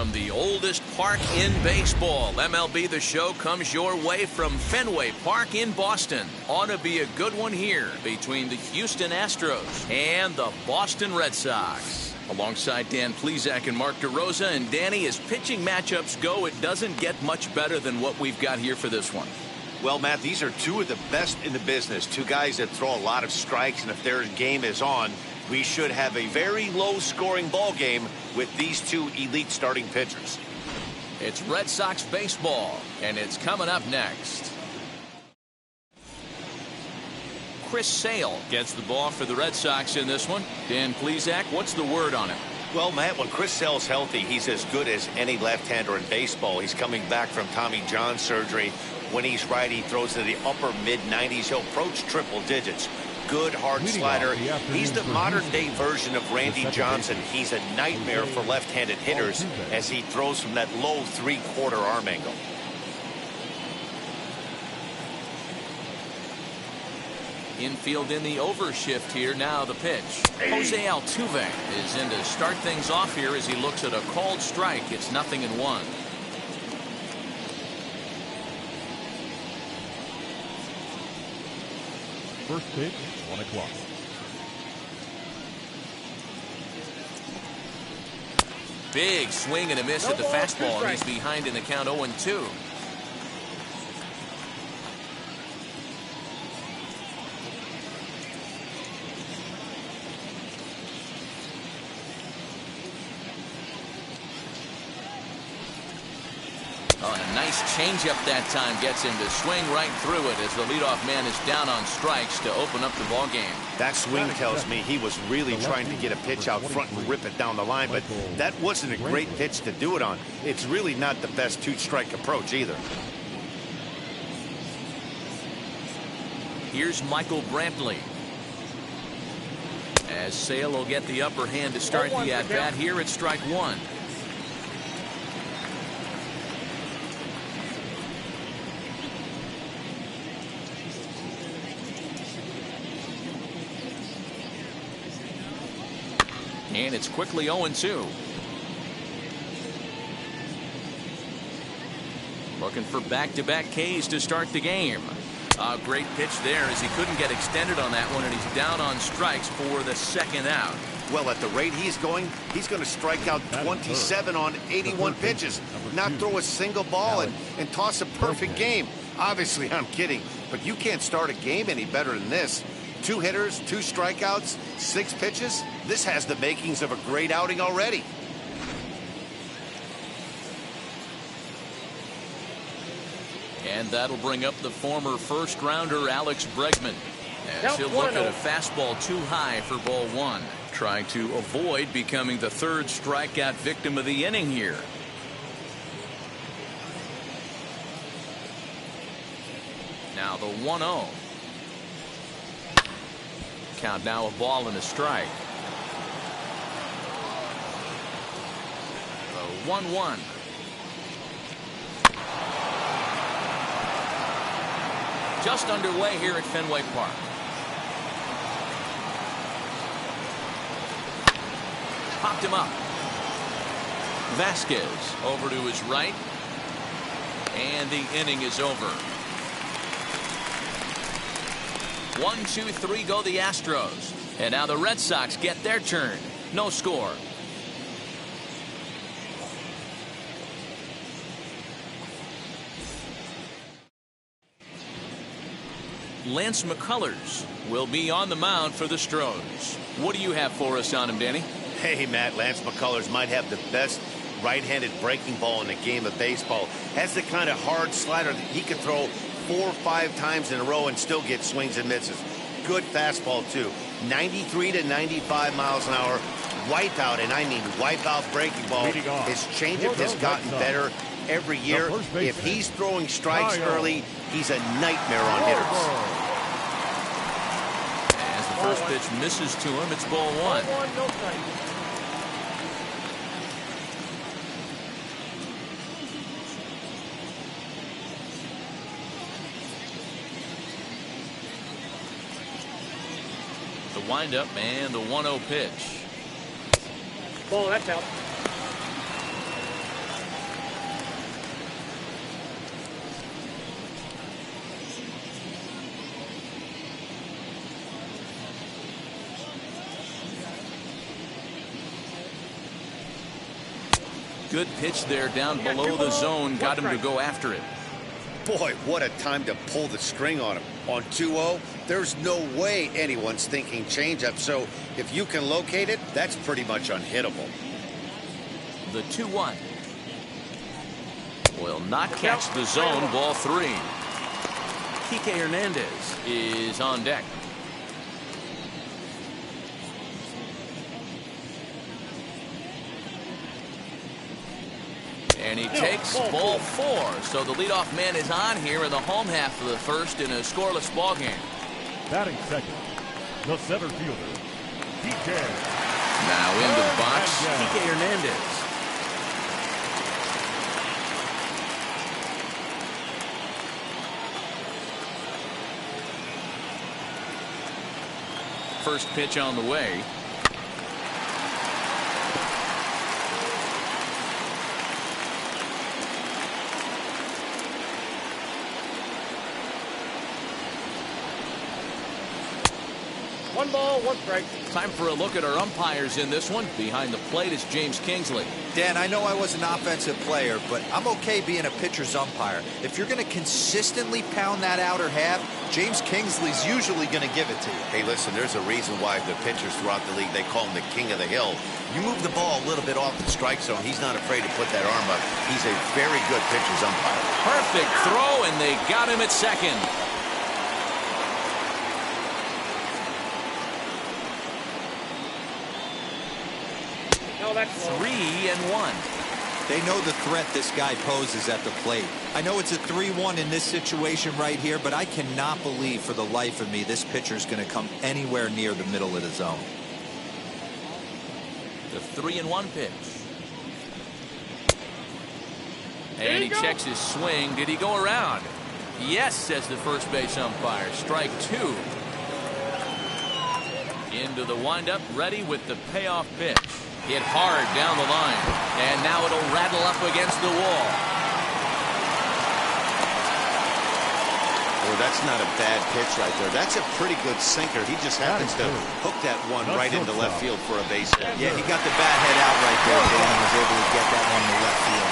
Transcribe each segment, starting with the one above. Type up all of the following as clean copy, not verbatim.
from the oldest park in baseball. MLB The Show comes your way from Fenway Park in Boston. Ought to be a good one here between the Houston Astros and the Boston Red Sox. Alongside Dan Plesac and Mark DeRosa. And Danny, as pitching matchups go, it doesn't get much better than what we've got here for this one. Well, Matt, these are two of the best in the business. Two guys that throw a lot of strikes, and if their game is on, we should have a very low-scoring ball game with these two elite starting pitchers. It's Red Sox baseball, and it's coming up next. Chris Sale gets the ball for the Red Sox in this one. Dan Plesac, what's the word on it? Well, Matt, when Chris Sale's healthy, he's as good as any left-hander in baseball. He's coming back from Tommy John surgery. When he's right, he throws to the upper mid-90s. He'll approach triple digits. Good hard slider. He's the modern-day version of Randy Johnson. He's a nightmare for left-handed hitters as he throws from that low three-quarter arm angle. Infield in the overshift here. Now the pitch. Jose Altuve is in to start things off here as he looks at a called strike. It's 0-1. First pitch, 1 o'clock. Big swing and a miss at the fastball, and he's behind in the count 0-2. Oh, and a nice changeup that time gets him to swing right through it as the leadoff man is down on strikes to open up the ball game. That swing tells me he was really trying to get a pitch out front and rip it down the line, but that wasn't a great pitch to do it on. It's really not the best two-strike approach either. Here's Michael Brantley. As Sale will get the upper hand to start the at-bat here at strike one. And it's quickly 0-2. Looking for back-to-back Ks to start the game. A great pitch there as he couldn't get extended on that one, and he's down on strikes for the second out. Well, at the rate he's going to strike out 27 on 81 pitches, not throw a single ball and toss a perfect game. Obviously, I'm kidding, but you can't start a game any better than this. 2 hitters, 2 strikeouts, 6 pitches. This has the makings of a great outing already. And that'll bring up the former first-rounder Alex Bregman, as he'll look at a fastball too high for ball one, trying to avoid becoming the third strikeout victim of the inning here. Now the 1-0. Count now a ball and a strike. The 1-1. Just underway here at Fenway Park. Popped him up. Vasquez over to his right. And the inning is over. 1, 2, 3 go the Astros. And now the Red Sox get their turn. No score. Lance McCullers will be on the mound for the Astros. What do you have for us on him, Danny? Hey, Matt, Lance McCullers might have the best right-handed breaking ball in the game of baseball. Has the kind of hard slider that he could throw 4 or 5 times in a row and still get swings and misses. Good fastball, too. 93 to 95 miles an hour. Wipeout, and I mean wipeout breaking ball. His changeup has gotten better every year. If he's throwing strikes early, he's a nightmare on hitters. As the first pitch misses to him, it's ball one. The windup and the 1-0 pitch. Ball, that's out. Good pitch there down below the zone. Got him to go after it. Boy, what a time to pull the string on him. On 2-0, there's no way anyone's thinking changeup. So if you can locate it, that's pretty much unhittable. The 2-1 will not catch the zone. Ball 3. Kike Hernandez is on deck. And he takes ball 4. So the leadoff man is on here in the home half of the first in a scoreless ball game. Batting second, the center fielder, Kike. Now into the box, Kike Hernandez. First pitch on the way. One ball, one strike. Time for a look at our umpires in this one. Behind the plate is James Kingsley. Dan, I know I was an offensive player, but I'm okay being a pitcher's umpire. If you're going to consistently pound that outer half, James Kingsley's usually going to give it to you. Hey, listen, there's a reason why the pitchers throughout the league, they call him the king of the hill. You move the ball a little bit off the strike zone, he's not afraid to put that arm up. He's a very good pitcher's umpire. Perfect throw, and they got him at second. No, that's 3-1. They know the threat this guy poses at the plate. I know it's a 3-1 in this situation right here, but I cannot believe for the life of me this pitcher's going to come anywhere near the middle of the zone. The 3-1 pitch. And he checks his swing. Did he go around? Yes, says the first base umpire. Strike 2. Into the windup, ready with the payoff pitch. Hit hard down the line. And now it'll rattle up against the wall. Well, that's not a bad pitch right there. That's a pretty good sinker. He just happens to hook that one right into left field for a base hit. Yeah, he got the bat head out right there, Dan, and was able to get that one to left field.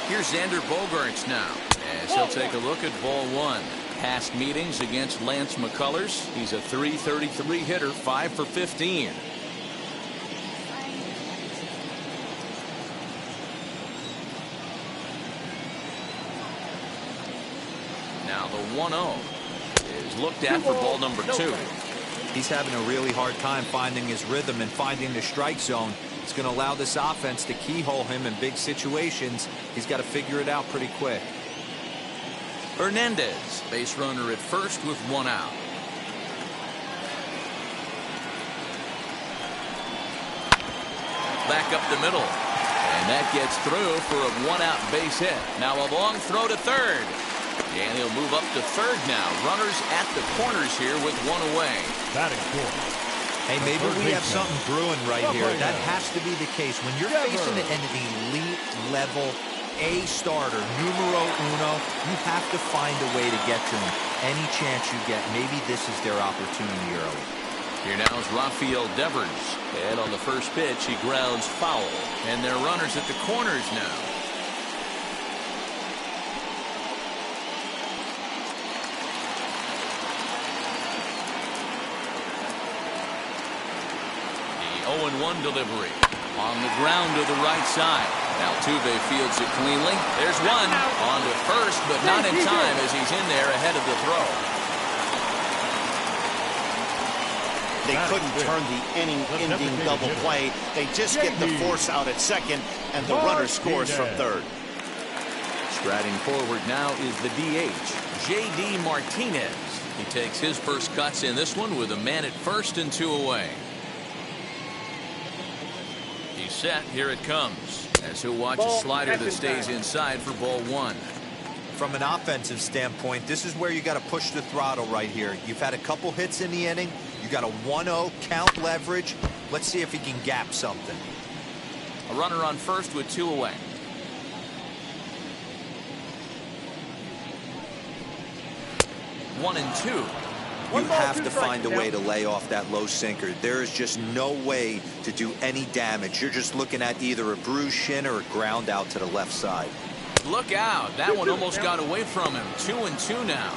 Here's Xander Bogaerts now, as he'll take a look at ball 1. Past meetings against Lance McCullers. He's a .333 hitter, 5 for 15. Now the 1-0 is looked at for ball number 2. He's having a really hard time finding his rhythm and finding the strike zone. It's going to allow this offense to keyhole him in big situations. He's got to figure it out pretty quick. Hernandez, base runner at first with 1 out. Back up the middle. And that gets through for a 1-out base hit. Now a long throw to third. And he'll move up to third now. Runners at the corners here with 1 away. Batting fourth. Hey, maybe we have something brewing right here. That has to be the case. When you're facing an elite level A starter, numero uno, you have to find a way to get to him. Any chance you get, maybe this is their opportunity early. Here now is Rafael Devers. And on the first pitch, he grounds foul. And they're runners at the corners now. The 0-1 delivery. On the ground to the right side. Altuve fields it cleanly. There's one. On to first, but not in time as he's in there ahead of the throw. They couldn't turn the inning-ending double play. They just get the force out at second, and the runner scores from third. Striding forward now is the DH, J.D. Martinez. He takes his first cuts in this one with a man at first and 2 away. He's set. Here it comes. As he'll watch a slider that stays inside for ball 1. From an offensive standpoint, this is where you got to push the throttle right here. You've had a couple hits in the inning. You got a 1-0 count leverage. Let's see if he can gap something. A runner on first with 2 away. One and 2. One You ball, have two to strikes, find a way to lay off that low sinker. There is just no way to do any damage. You're just looking at either a bruised shin or a ground out to the left side. Look out. That one almost got away from him. 2-2 now.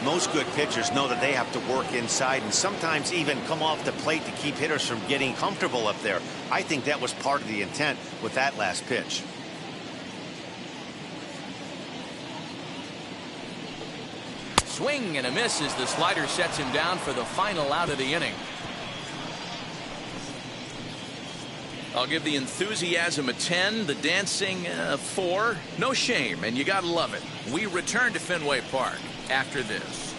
Most good pitchers know that they have to work inside and sometimes even come off the plate to keep hitters from getting comfortable up there. I think that was part of the intent with that last pitch. Swing and a miss as the slider sets him down for the final out of the inning. I'll give the enthusiasm a 10, the dancing a 4. No shame, and you gotta love it. We return to Fenway Park after this.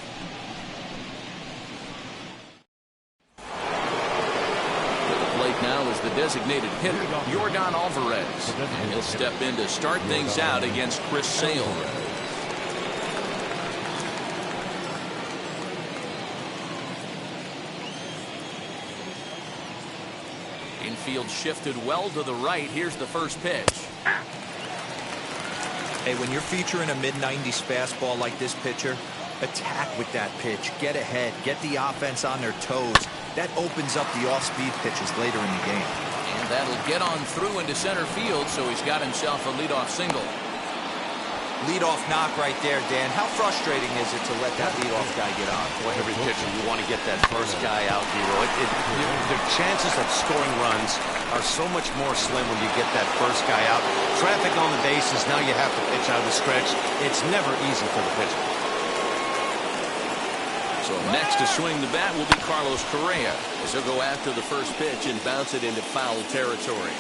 To the plate now is the designated hitter, Yordan Alvarez, and he'll step in to start things out against Chris Sale. Infield shifted well to the right. Here's the first pitch. Hey, when you're featuring a mid-90s fastball like this pitcher, attack with that pitch. Get ahead. Get the offense on their toes. That opens up the off-speed pitches later in the game. And that'll get on through into center field, so he's got himself a leadoff single. Leadoff knock right there, Dan. How frustrating is it to let that leadoff guy get on? Well, every pitcher, you want to get that first guy out, Hero. The chances of scoring runs are so much more slim when you get that first guy out. Traffic on the bases, now you have to pitch out of the stretch. It's never easy for the pitcher. So next to swing the bat will be Carlos Correa, as he'll go after the first pitch and bounce it into foul territory.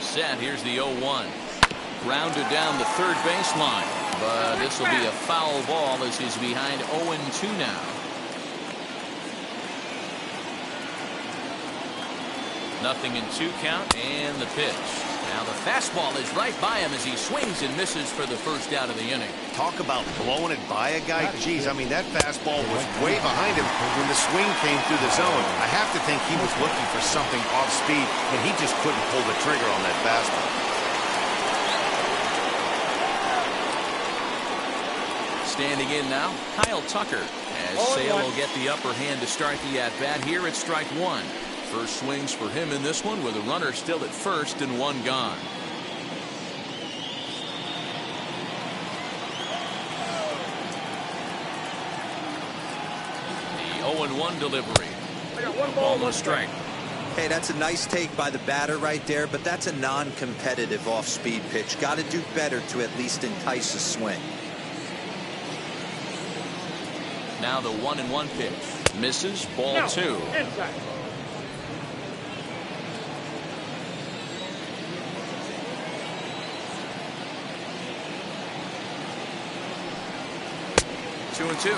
Set. Here's the 0-1. Grounded down the third baseline, but this will be a foul ball as he's behind 0-2 now. Nothing in 2 count, and the pitch. Now the fastball is right by him as he swings and misses for the first out of the inning. Talk about blowing it by a guy. Geez, I mean, that fastball was way behind him when the swing came through the zone. I have to think he was looking for something off speed, and he just couldn't pull the trigger on that fastball. Standing in now, Kyle Tucker, as Sale will get the upper hand to start the at-bat here at strike 1. First swings for him in this one with a runner still at first and 1 gone. The 0-1 delivery. Ball no strike. Hey, that's a nice take by the batter right there, but that's a non-competitive off-speed pitch. Got to do better to at least entice a swing. Now the 1-1 pitch. Misses, ball 2. Inside. Two and 2. You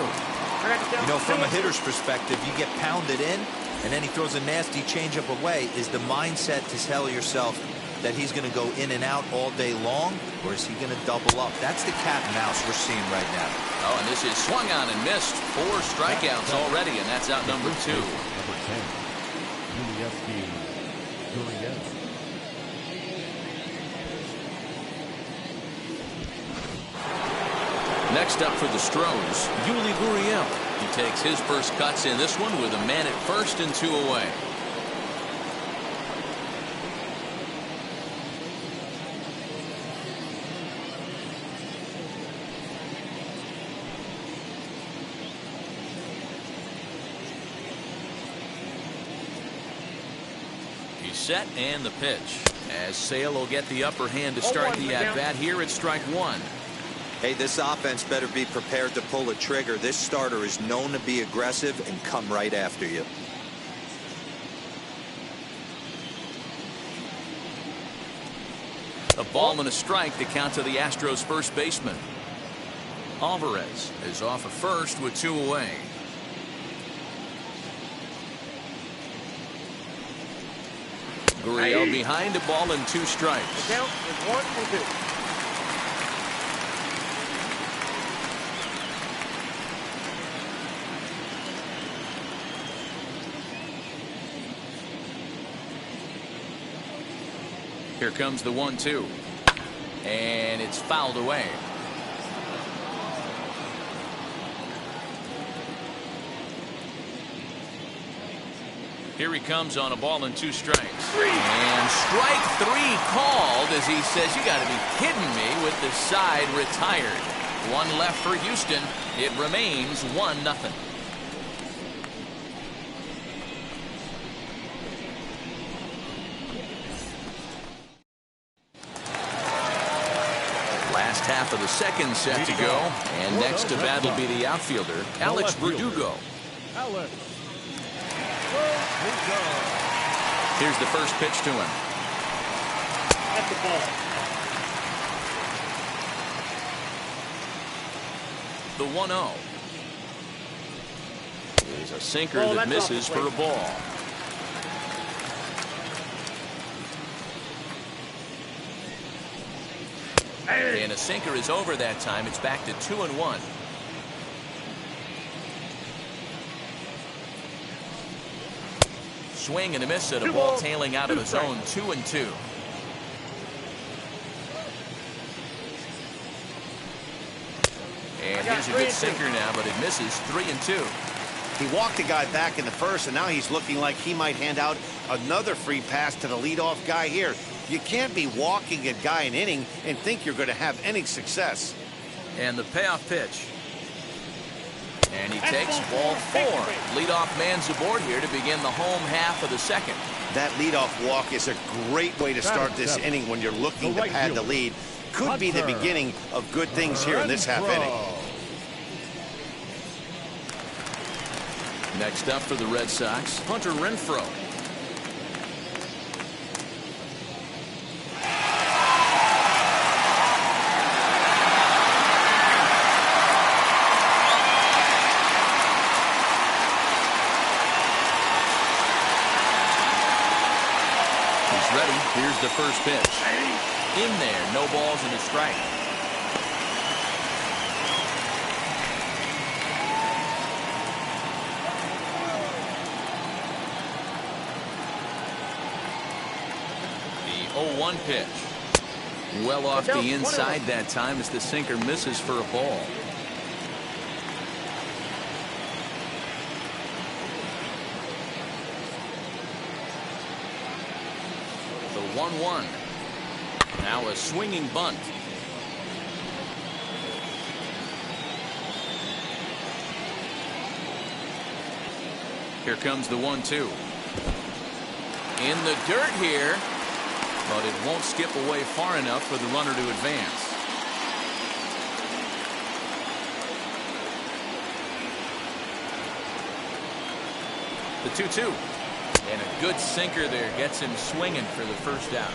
know, from a hitter's perspective, you get pounded in, and then he throws a nasty changeup away. Is the mindset to tell yourself that he's going to go in and out all day long, or is he going to double up? That's the cat and mouse we're seeing right now. Oh, and this is swung on and missed. 4 strikeouts already, and that's out number 2. Number 10, Gurriel. Next up for the Astros, Yuli Gurriel. He takes his first cuts in this one with a man at first and 2 away. He's set and the pitch. As Sale will get the upper hand to start the at-bat here at strike 1. Hey, this offense better be prepared to pull a trigger. This starter is known to be aggressive and come right after you. A ball and a strike to count to the Astros first baseman. Alvarez is off at first with 2 away. Gurriel behind a ball and 2 strikes. The count is 1-2. Here comes the 1-2. And it's fouled away. Here he comes on a ball and 2 strikes. And strike 3 called as he says, you got to be kidding me, with the side retired. 1 left for Houston. It remains 1-0. Last half of the second set to go. And next to bat will be the outfielder, Alex Verdugo. Here's the first pitch to him. That's the ball. The 1-0. Is a sinker that misses for a ball. And a sinker is over that time. It's back to 2-1. Swing and a miss at a ball tailing out of the zone. 2-2. And here's a good sinker now, but it misses. 3-2. He walked the guy back in the first, and now he's looking like he might hand out another free pass to the leadoff guy here. You can't be walking a guy an inning and think you're going to have any success. And the payoff pitch. And he takes ball 4. Leadoff man's aboard here to begin the home half of the second. That leadoff walk is a great way to start this inning when you're looking to pad the lead. Could be the beginning of good things here in this half inning. Next up for the Red Sox, Hunter Renfroe. Here's the first pitch. In there, no balls and a strike. The 0-1 pitch. Well off the inside that time as the sinker misses for a ball. The 1-1. Now a swinging bunt. Here comes the 1-2. In the dirt here, but it won't skip away far enough for the runner to advance. The 2-2. And a good sinker there gets him swinging for the first out.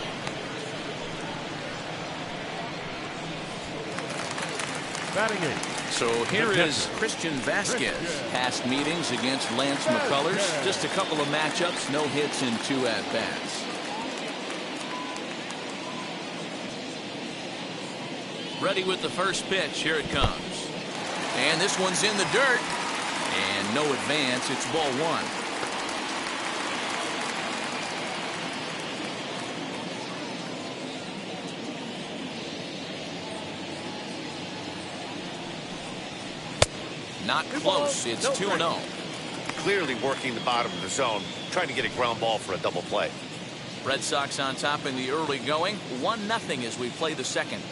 Batting 8. So here is Christian Vasquez. Past meetings against Lance McCullers. Just a couple of matchups, no hits in 2 at-bats. Ready with the first pitch. Here it comes. And this one's in the dirt. And no advance. It's ball 1. Not close. It's 2-0. Clearly working the bottom of the zone, trying to get a ground ball for a double play. Red Sox on top in the early going. 1-0 as we play the second.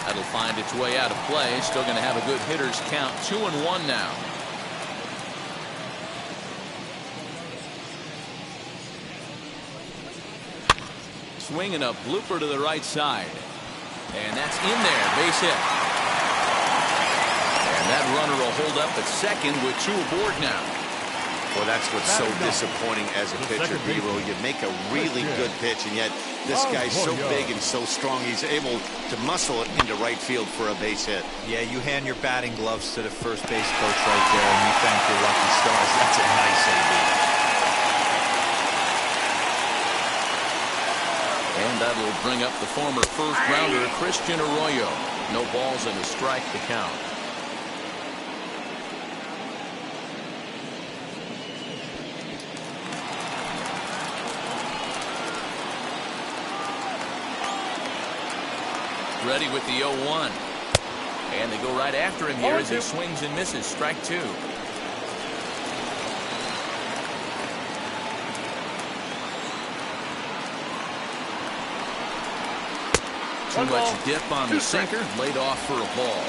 That'll find its way out of play. Still going to have a good hitter's count. 2-1 now. Swinging a blooper to the right side. And that's in there. Base hit. And that runner will hold up at second with 2 aboard now. Well, that's what's so disappointing as a pitcher, B-Roll. You make a really good pitch, and yet this guy's so big and so strong, he's able to muscle it into right field for a base hit. Yeah, you hand your batting gloves to the first base coach right there, and you thank your lucky stars. That's a nice AB. And that'll bring up the former first-rounder Christian Arroyo. No balls and a strike to count. Ready with the 0-1. And they go right after him here as he swings and misses. Strike two. Too much dip on the sinker. Laid off for a ball.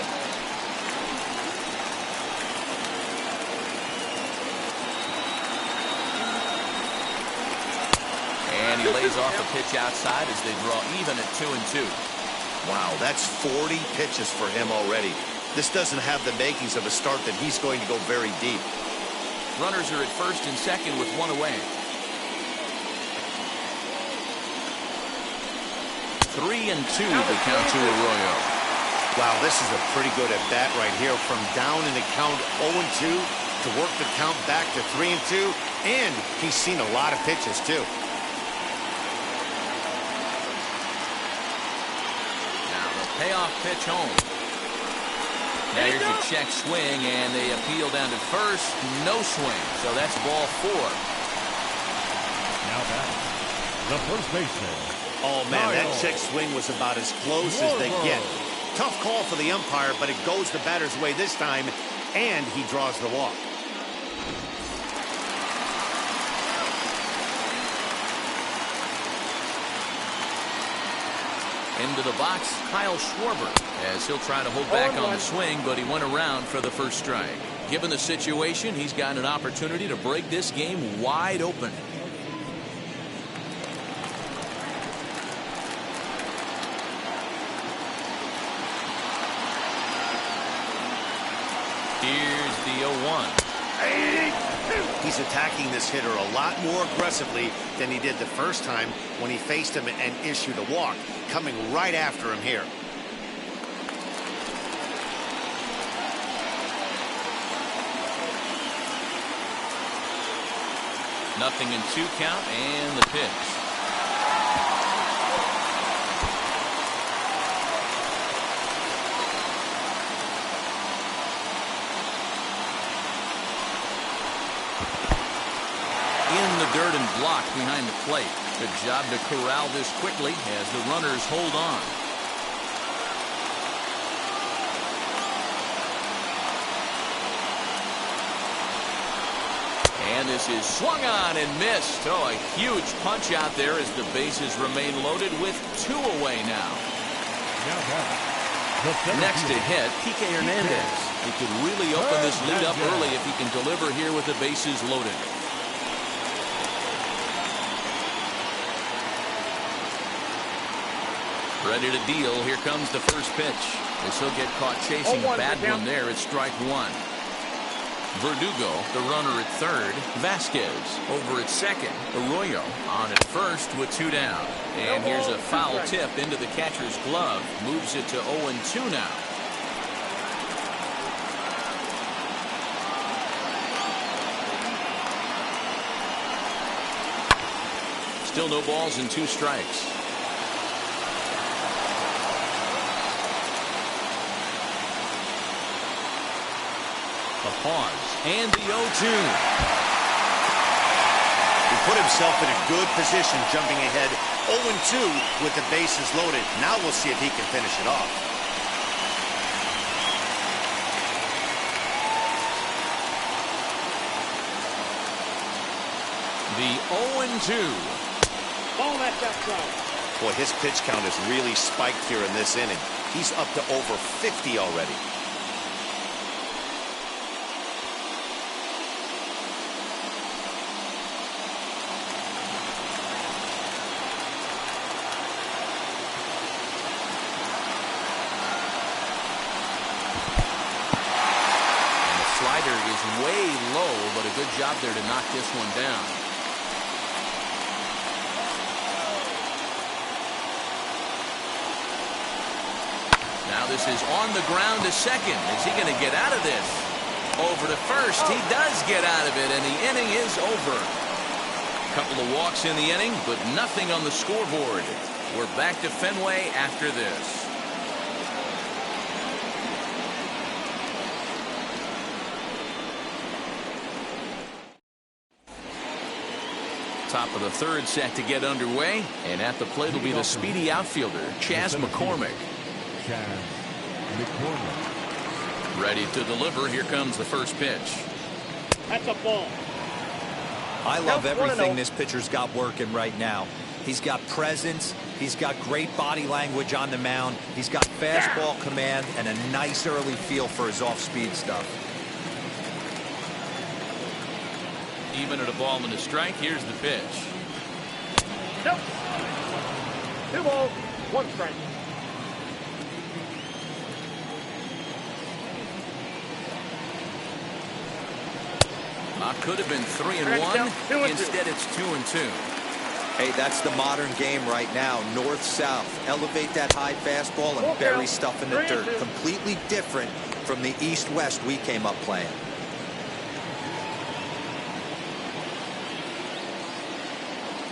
And he lays off the pitch outside as they draw even at 2-2. Wow, that's 40 pitches for him already. This doesn't have the makings of a start that he's going to go very deep. Runners are at first and second with one away. 3-2 the count to Arroyo. Wow, this is a pretty good at bat right here. From down in the count 0-2 to work the count back to 3-2. And he's seen a lot of pitches too. Payoff pitch home. Now here's a check swing, and they appeal down to first. No swing, so that's ball four. Now back, the first baseman. Oh, man, that check swing was about as close as they get. Tough call for the umpire, but it goes the batter's way this time, and he draws the walk. Into the box, Kyle Schwarber, as he'll try to hold back on the swing, but he went around for the first strike. Given the situation, he's got an opportunity to break this game wide open. Here's the 0-1. He's attacking this hitter a lot more aggressively than he did the first time when he faced him and issued a walk. Coming right after him here. Nothing in 2 count, and the pitch. In the dirt and blocked behind the plate. Good job to corral this quickly as the runners hold on. And this is swung on and missed. Oh, a huge punch out there as the bases remain loaded with 2 away now. Next to hit, Kike Hernandez. He could really open this lead up early if he can deliver here with the bases loaded. Ready to deal. Here comes the first pitch. As he'll get caught chasing a bad one there. It's strike one. Verdugo, the runner at third. Vasquez over at second. Arroyo on at first with 2 down. And here's a foul tip into the catcher's glove. Moves it to 0-2 now. Still no balls and 2 strikes. A pause and the 0-2. He put himself in a good position jumping ahead 0-2 with the bases loaded. Now we'll see if he can finish it off. The 0-2. Ball that's outside. Boy, his pitch count has really spiked here in this inning. He's up to over 50 already. Is way low, but a good job there to knock this one down. Now this is on the ground to second. Is he going to get out of this? Over to first. He does get out of it, and the inning is over. A couple of walks in the inning, but nothing on the scoreboard. We're back to Fenway after this. Top of the third set to get underway, and at the plate will be the speedy outfielder, Chas McCormick. Chance McCormick. Ready to deliver. Here comes the first pitch. That's a ball. I love everything this pitcher's got working right now. He's got presence. He's got great body language on the mound. He's got fastball command and a nice early feel for his off-speed stuff. Even at a ball and a strike, here's the pitch. Nope. 2 balls, 1 strike. Could have been 3-1. Instead, it's 2-2. Hey, that's the modern game right now. North-south. Elevate that high fastball and bury stuff in the dirt. Completely different from the east-west we came up playing.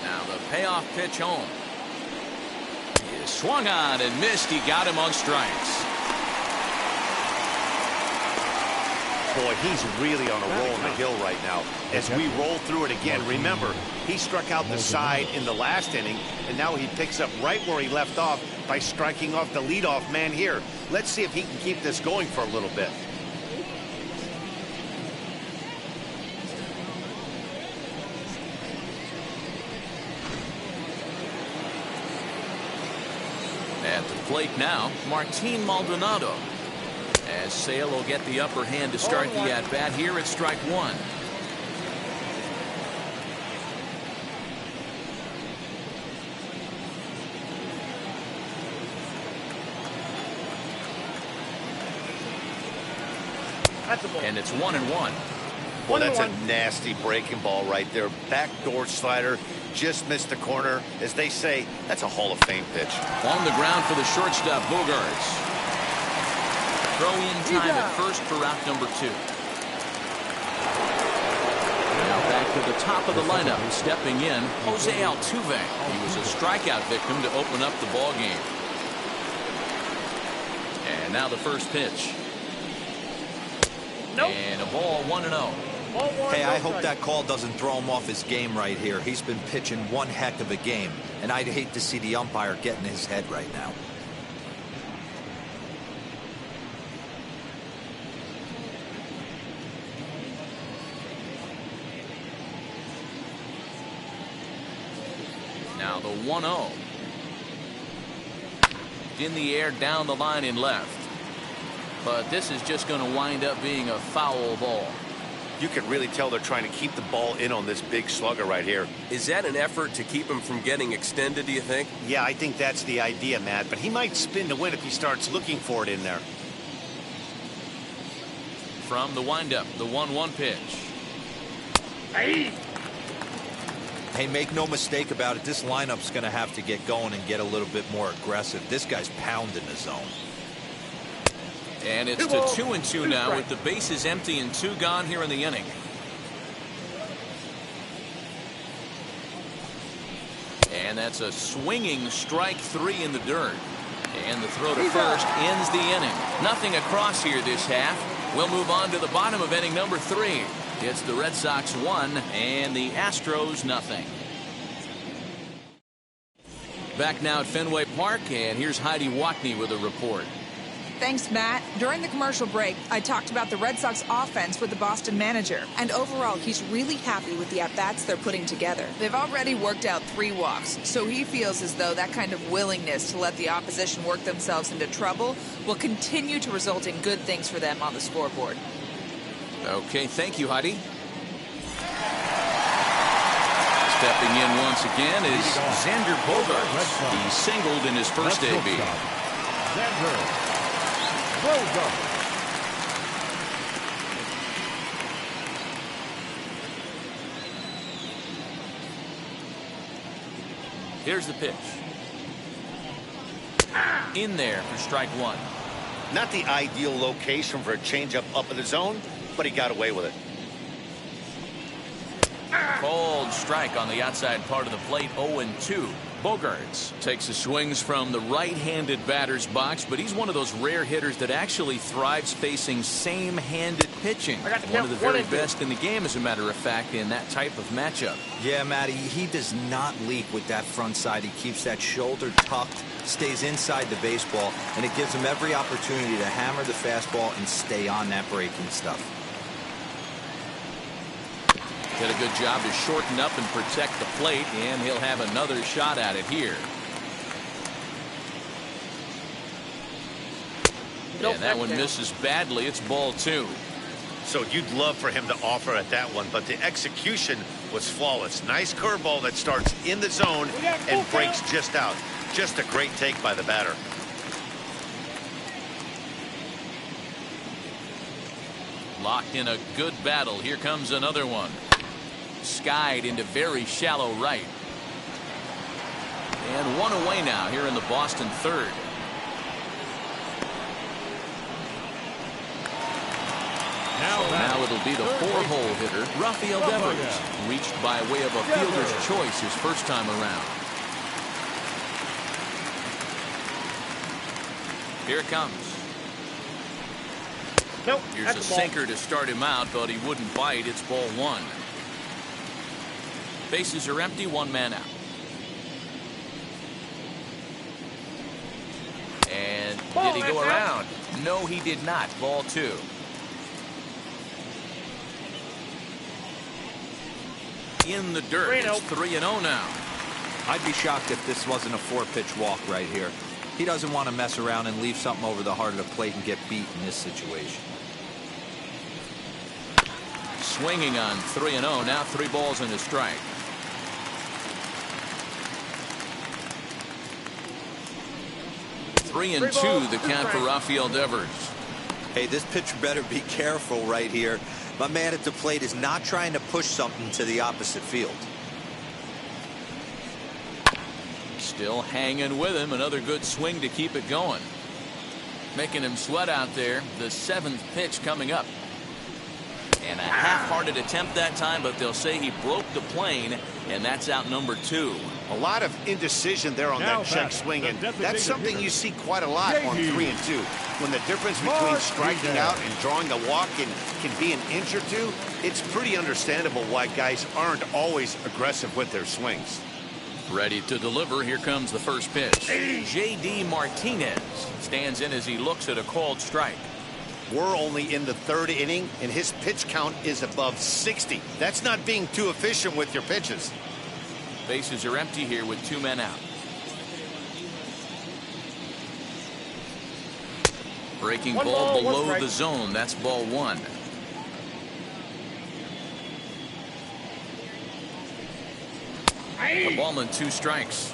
Now the payoff pitch home. He swung on and missed. He got him on strikes. Boy, he's really on a roll on the hill right now. As we roll through it again, remember, he struck out the side in the last inning, and now he picks up right where he left off by striking off the leadoff man here. Let's see if he can keep this going for a little bit. At the plate now, Martin Maldonado. As Sale will get the upper hand to start the at-bat here at strike 1. And it's 1-1. Well, that's a nasty breaking ball right there. Backdoor slider, just missed the corner. As they say, that's a Hall of Fame pitch. On the ground for the shortstop, Bogarts. Throw in time at first for route number 2. Now back to the top of the lineup. Stepping in, Jose Altuve. He was a strikeout victim to open up the ball game. And now the first pitch. Nope. And a ball 1-0. Hey, I hope that call doesn't throw him off his game right here. He's been pitching one heck of a game, and I'd hate to see the umpire get in his head right now. Now the 1-0. In the air, down the line in left. But this is just going to wind up being a foul ball. You can really tell they're trying to keep the ball in on this big slugger right here. Is that an effort to keep him from getting extended, do you think? Yeah, I think that's the idea, Matt. But he might spin to win if he starts looking for it in there. From the windup, the 1-1 pitch. Hey, make no mistake about it. This lineup's going to have to get going and get a little bit more aggressive. This guy's pounding the zone. And it's to 2-2 now with the bases empty and 2 gone here in the inning. And that's a swinging strike 3 in the dirt. And the throw to first ends the inning. Nothing across here this half. We'll move on to the bottom of inning number 3. It's the Red Sox 1 and the Astros nothing. Back now at Fenway Park, and here's Heidi Watney with a report. Thanks, Matt. During the commercial break, I talked about the Red Sox offense with the Boston manager. And overall, he's really happy with the at-bats they're putting together. They've already worked out 3 walks, so he feels as though that kind of willingness to let the opposition work themselves into trouble will continue to result in good things for them on the scoreboard. Okay, thank you, Heidi. Stepping in once again is Xander Bogaerts. He singled in his first AB. Xander Bogaerts. Here's the pitch. In there for strike 1. Not the ideal location for a changeup up in the zone, but he got away with it. Called strike on the outside part of the plate. 0-2. Bogarts takes the swings from the right-handed batter's box, but he's one of those rare hitters that actually thrives facing same-handed pitching. One of the very best in the game, as a matter of fact, in that type of matchup. Yeah, Matty, he does not leak with that front side. He keeps that shoulder tucked, stays inside the baseball, and it gives him every opportunity to hammer the fastball and stay on that breaking stuff. Did a good job to shorten up and protect the plate, and he'll have another shot at it here. And that one misses badly. It's ball 2. So you'd love for him to offer at that one, but the execution was flawless. Nice curveball that starts in the zone and breaks just out. Just a great take by the batter. Locked in a good battle. Here comes another one. Skied into very shallow right. And one away now here in the Boston third. Now it'll be the 4-hole hitter, Rafael Devers, reached by way of a fielder's choice his first time around. Here it comes. Nope. Here's a sinker to start him out, but he wouldn't bite. It's ball 1. Bases are empty, 1 man out. And did he go around? No, he did not. Ball 2. In the dirt. It's 3-0 now. I'd be shocked if this wasn't a 4-pitch walk right here. He doesn't want to mess around and leave something over the heart of the plate and get beat in this situation. Swinging on 3-0. Now 3 balls and a strike. Three and 2 the count for Rafael Devers. Hey, this pitcher better be careful right here. My man at the plate is not trying to push something to the opposite field. Still hanging with him. Another good swing to keep it going. Making him sweat out there. The 7th pitch coming up. And a half-hearted attempt that time, but they'll say he broke the plane, and that's out number 2. A lot of indecision there on that check swing, and that's something you see quite a lot on 3 and 2. When the difference between striking out and drawing a walk can be an inch or 2, it's pretty understandable why guys aren't always aggressive with their swings. Ready to deliver. Here comes the first pitch. J.D. Martinez stands in as he looks at a called strike. We're only in the 3rd inning, and his pitch count is above 60. That's not being too efficient with your pitches. Bases are empty here with 2 men out. Breaking ball below the zone. That's ball 1. A ball and 2 strikes.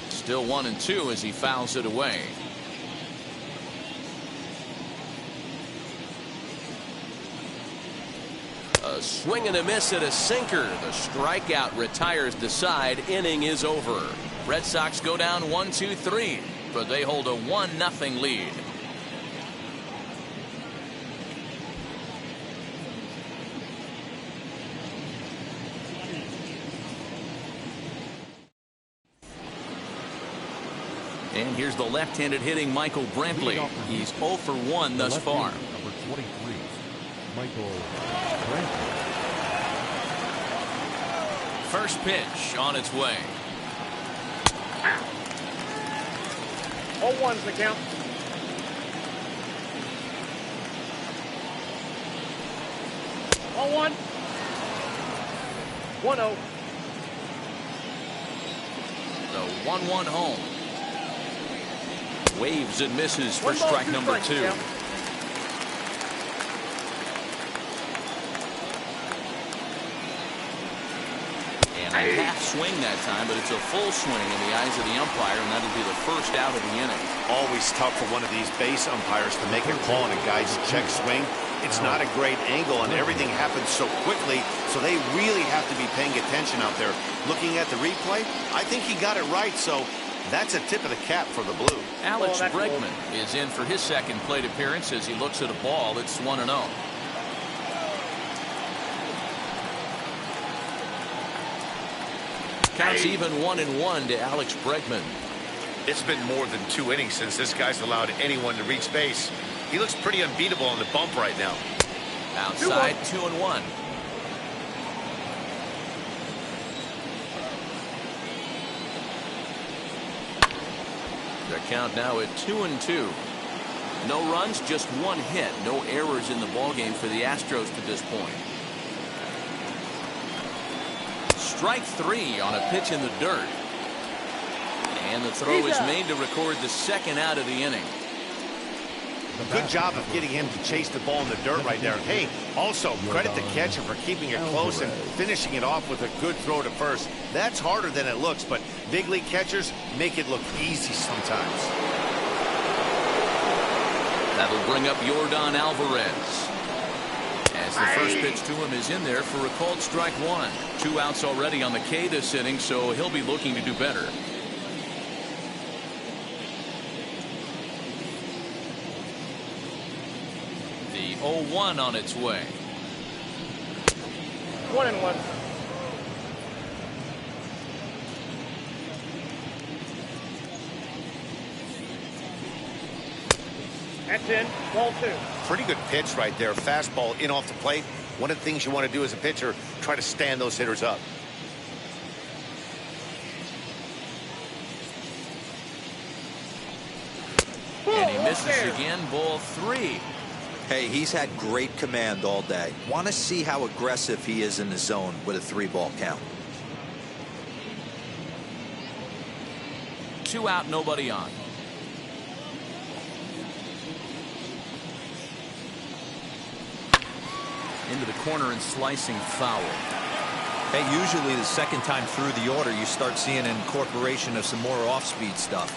Still 1 and 2 as he fouls it away. A swing and a miss at a sinker. The strikeout retires the side. Inning is over. Red Sox go down 1-2-3, but they hold a 1-0 lead. And here's the left-handed hitting Michael Brantley. He's 0 for 1 thus far. Number 23, Michael Brantley. First pitch on its way. 0-1's the count. Oh, 1. 1-0. The 1-1 home. Waves and misses for strike number 2. And a half swing that time, but it's a full swing in the eyes of the umpire, and that'll be the first out of the inning. Always tough for one of these base umpires to make a call on a guy's check swing. It's not a great angle, and everything happens so quickly, so they really have to be paying attention out there. Looking at the replay, I think he got it right, so That's a tip of the cap for the Blue. Alex Bregman is in for his second plate appearance as he looks at a ball that's 1-0. Counts even 1-1 to Alex Bregman. It's been more than 2 innings since this guy's allowed anyone to reach base. He looks pretty unbeatable on the bump right now. Outside, 2-1. Their count now at 2-2. No runs, just 1 hit. No errors in the ballgame for the Astros to this point. Strike 3 on a pitch in the dirt. And the throw is made to record the second out of the inning. Good job of getting him to chase the ball in the dirt right there. Hey, also credit the catcher for keeping it close and finishing it off with a good throw to first. That's harder than it looks, but big league catchers make it look easy sometimes. That'll bring up Yordan Alvarez. As the first pitch to him is in there for a called strike 1. 2 outs already on the K this inning, so he'll be looking to do better. The 0-1 on its way. 1-1. That's in. Ball 2. Pretty good pitch right there. Fastball in off the plate. One of the things you want to do as a pitcher, try to stand those hitters up. And he misses again. Ball 3. Hey, he's had great command all day. Want to see how aggressive he is in the zone with a 3-ball count. 2 out, nobody on. Into the corner and slicing foul. Hey, usually the second time through the order, you start seeing an incorporation of some more off-speed stuff.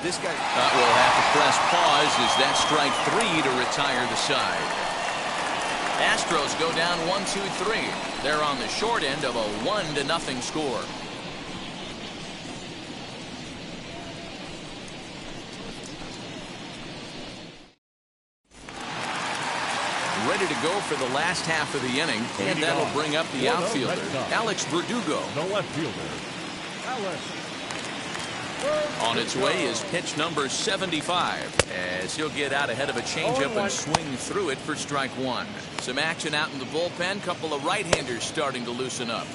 This guy will have to press pause as that strike 3 to retire the side. Astros go down 1-2-3. They're on the short end of a 1-0 score. Ready to go for the last half of the inning, and that'll bring up the outfielder, Alex Verdugo. The left fielder, Alex. On its way is pitch number 75, as he'll get out ahead of a changeup and swing through it for strike 1. Some action out in the bullpen. Couple of right-handers starting to loosen up.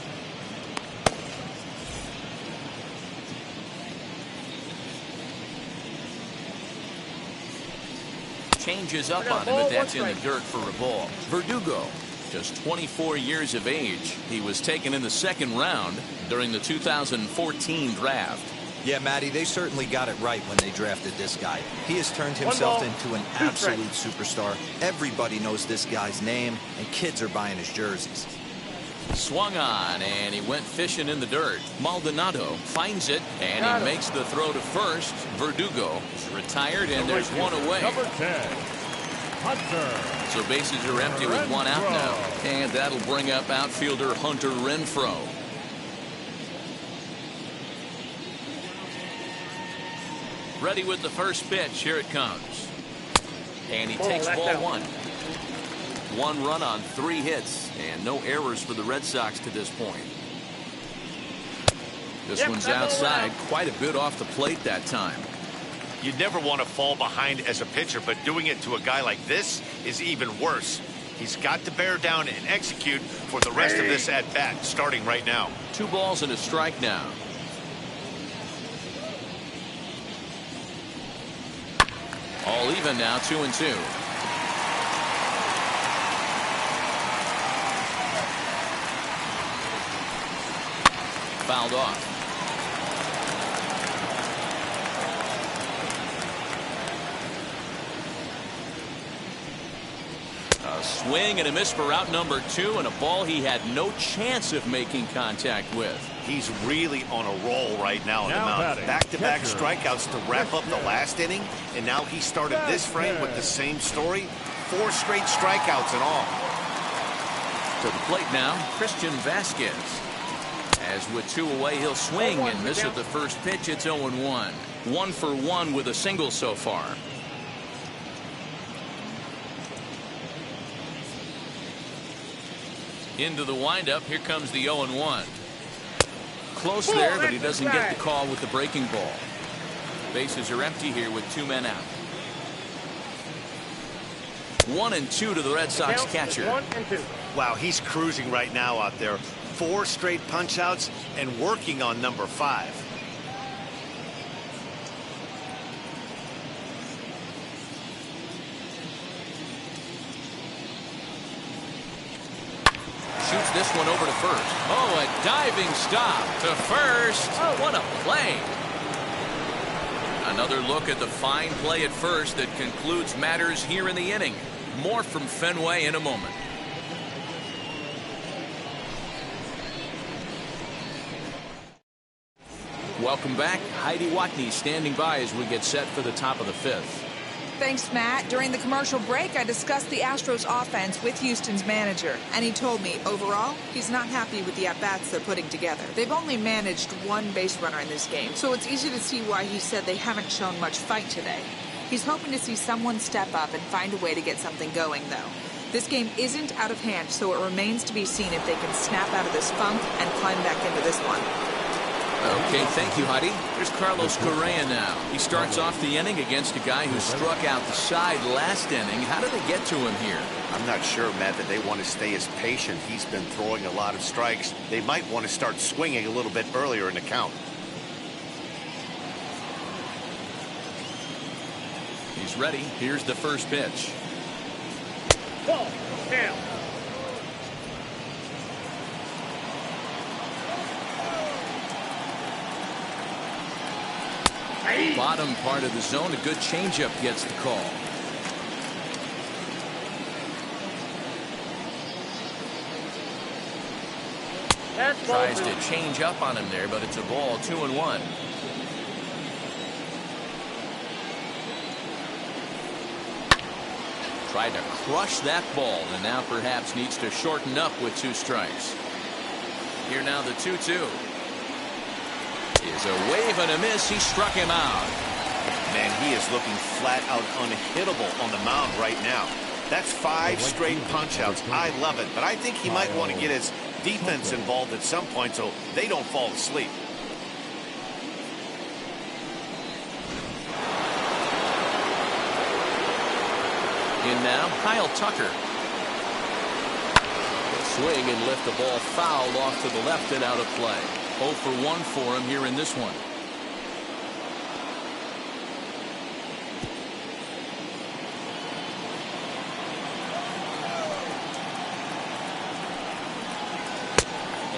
Changes up on him, but that's in the dirt for a ball. Verdugo, just 24 years of age. He was taken in the 2nd round during the 2014 draft. Yeah, Matty, they certainly got it right when they drafted this guy. He has turned himself into an absolute superstar. Everybody knows this guy's name, and kids are buying his jerseys. Swung on, and he went fishing in the dirt. Maldonado finds it, and he makes the throw to first. Verdugo is retired, and there's 1 away. Number 10, Hunter. So bases are empty with 1 out now, and that'll bring up outfielder Hunter Renfroe. Ready with the first pitch. Here it comes. And he takes ball 1. 1 run on 3 hits, and no errors for the Red Sox to this point. This one's outside, quite a bit off the plate that time. You never want to fall behind as a pitcher, but doing it to a guy like this is even worse. He's got to bear down and execute for the rest of this at-bat, starting right now. 2 balls and a strike now. All even now, 2-2. Fouled off. A swing and a miss for out number 2, and a ball he had no chance of making contact with. He's really on a roll right now on the mound. Back-to-back strikeouts to wrap up the last inning, and now he started this frame with the same story. 4 straight strikeouts and all. To the plate now, Christian Vasquez. As with 2 away, he'll swing and miss at the first pitch. It's 0-1. 1 for 1 with a single so far. Into the windup. Here comes the 0-1. Close there, but he doesn't get the call with the breaking ball. Bases are empty here with 2 men out. 1-2 to the Red Sox catcher. 1-2. Wow, he's cruising right now out there. 4 straight punch-outs and working on number 5. Shoots this one over to first. Oh, a diving stop to first. Oh, what a play. Another look at the fine play at first that concludes matters here in the inning. More from Fenway in a moment. Welcome back. Heidi Watney standing by as we get set for the top of the 5th. Thanks, Matt. During the commercial break, I discussed the Astros offense with Houston's manager, and he told me, overall, he's not happy with the at-bats they're putting together. They've only managed 1 base runner in this game, so it's easy to see why he said they haven't shown much fight today. He's hoping to see someone step up and find a way to get something going, though. This game isn't out of hand, so it remains to be seen if they can snap out of this funk and climb back into this one. Okay, thank you, Heidi. Here's Carlos Correa now. He starts off the inning against a guy who struck out the side last inning. How did they get to him here? I'm not sure, Matt, that they want to stay as patient. He's been throwing a lot of strikes. They might want to start swinging a little bit earlier in the count. He's ready. Here's the first pitch. Ball. Down. Bottom part of the zone. A good changeup gets the call. Tries to change up on him there, but it's a ball. 2-1. Tried to crush that ball, and now perhaps needs to shorten up with 2 strikes. Here now the 2-2. Is a wave and a miss. He struck him out. Man, he is looking flat out unhittable on the mound right now. That's 5 straight punch-outs. I love it, but I think he might want to get his defense involved at some point so they don't fall asleep. In now, Kyle Tucker. Swing and lift the ball foul off to the left and out of play. 0 for 1 for him here in this one.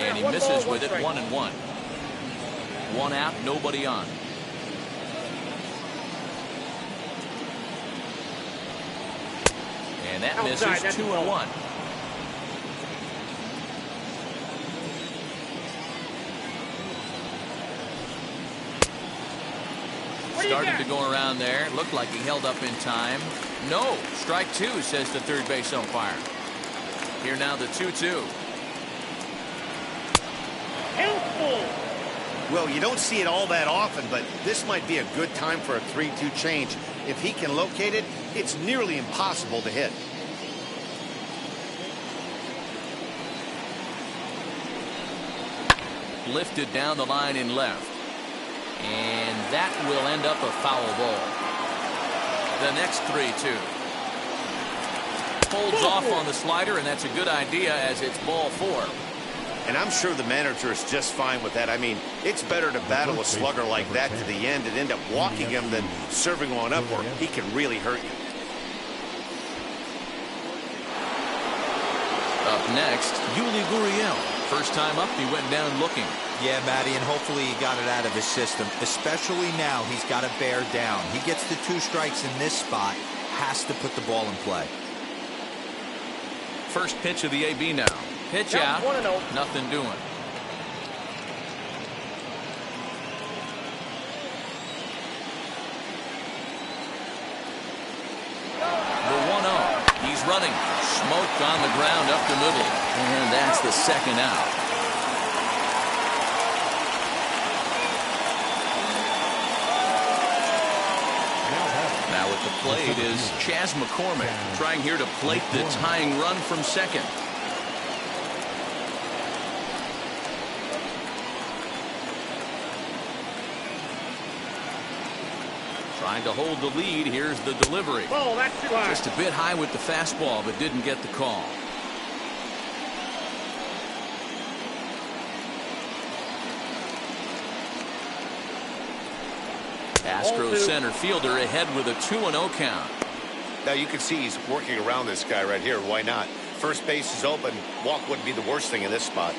And he misses with it. 1-1. 1 out, nobody on. And that misses. 2-1. Started to go around there. Looked like he held up in time. No. Strike 2, says the third base umpire. Here now the 2-2. Well, you don't see it all that often, but this might be a good time for a 3-2 change. If he can locate it, it's nearly impossible to hit. Lifted down the line in left. And that will end up a foul ball. The next 3-2. Holds off on the slider, and that's a good idea as it's ball 4. And I'm sure the manager is just fine with that. I mean, it's better to battle a slugger like that to the end and end up walking him than serving one up where he can really hurt you. Up next, Yuli Gurriel. First time up, he went down looking. Yeah, Matty, and hopefully he got it out of his system. Especially now, he's got to bear down. He gets the 2 strikes in this spot, has to put the ball in play. First pitch of the AB now. Pitch out. 1-0. Nothing doing. The 1-0. He's running. Smoked on the ground up the middle. And that's the second out. plate is Chas McCormick, trying here to plate the tying run from second. Trying to hold the lead. Here's the delivery. Oh, that's too high. Just a bit high with the fastball, but didn't get the call. Astros center fielder ahead with a 2-0 count. Now you can see he's working around this guy right here. Why not? First base is open. Walk wouldn't be the worst thing in this spot.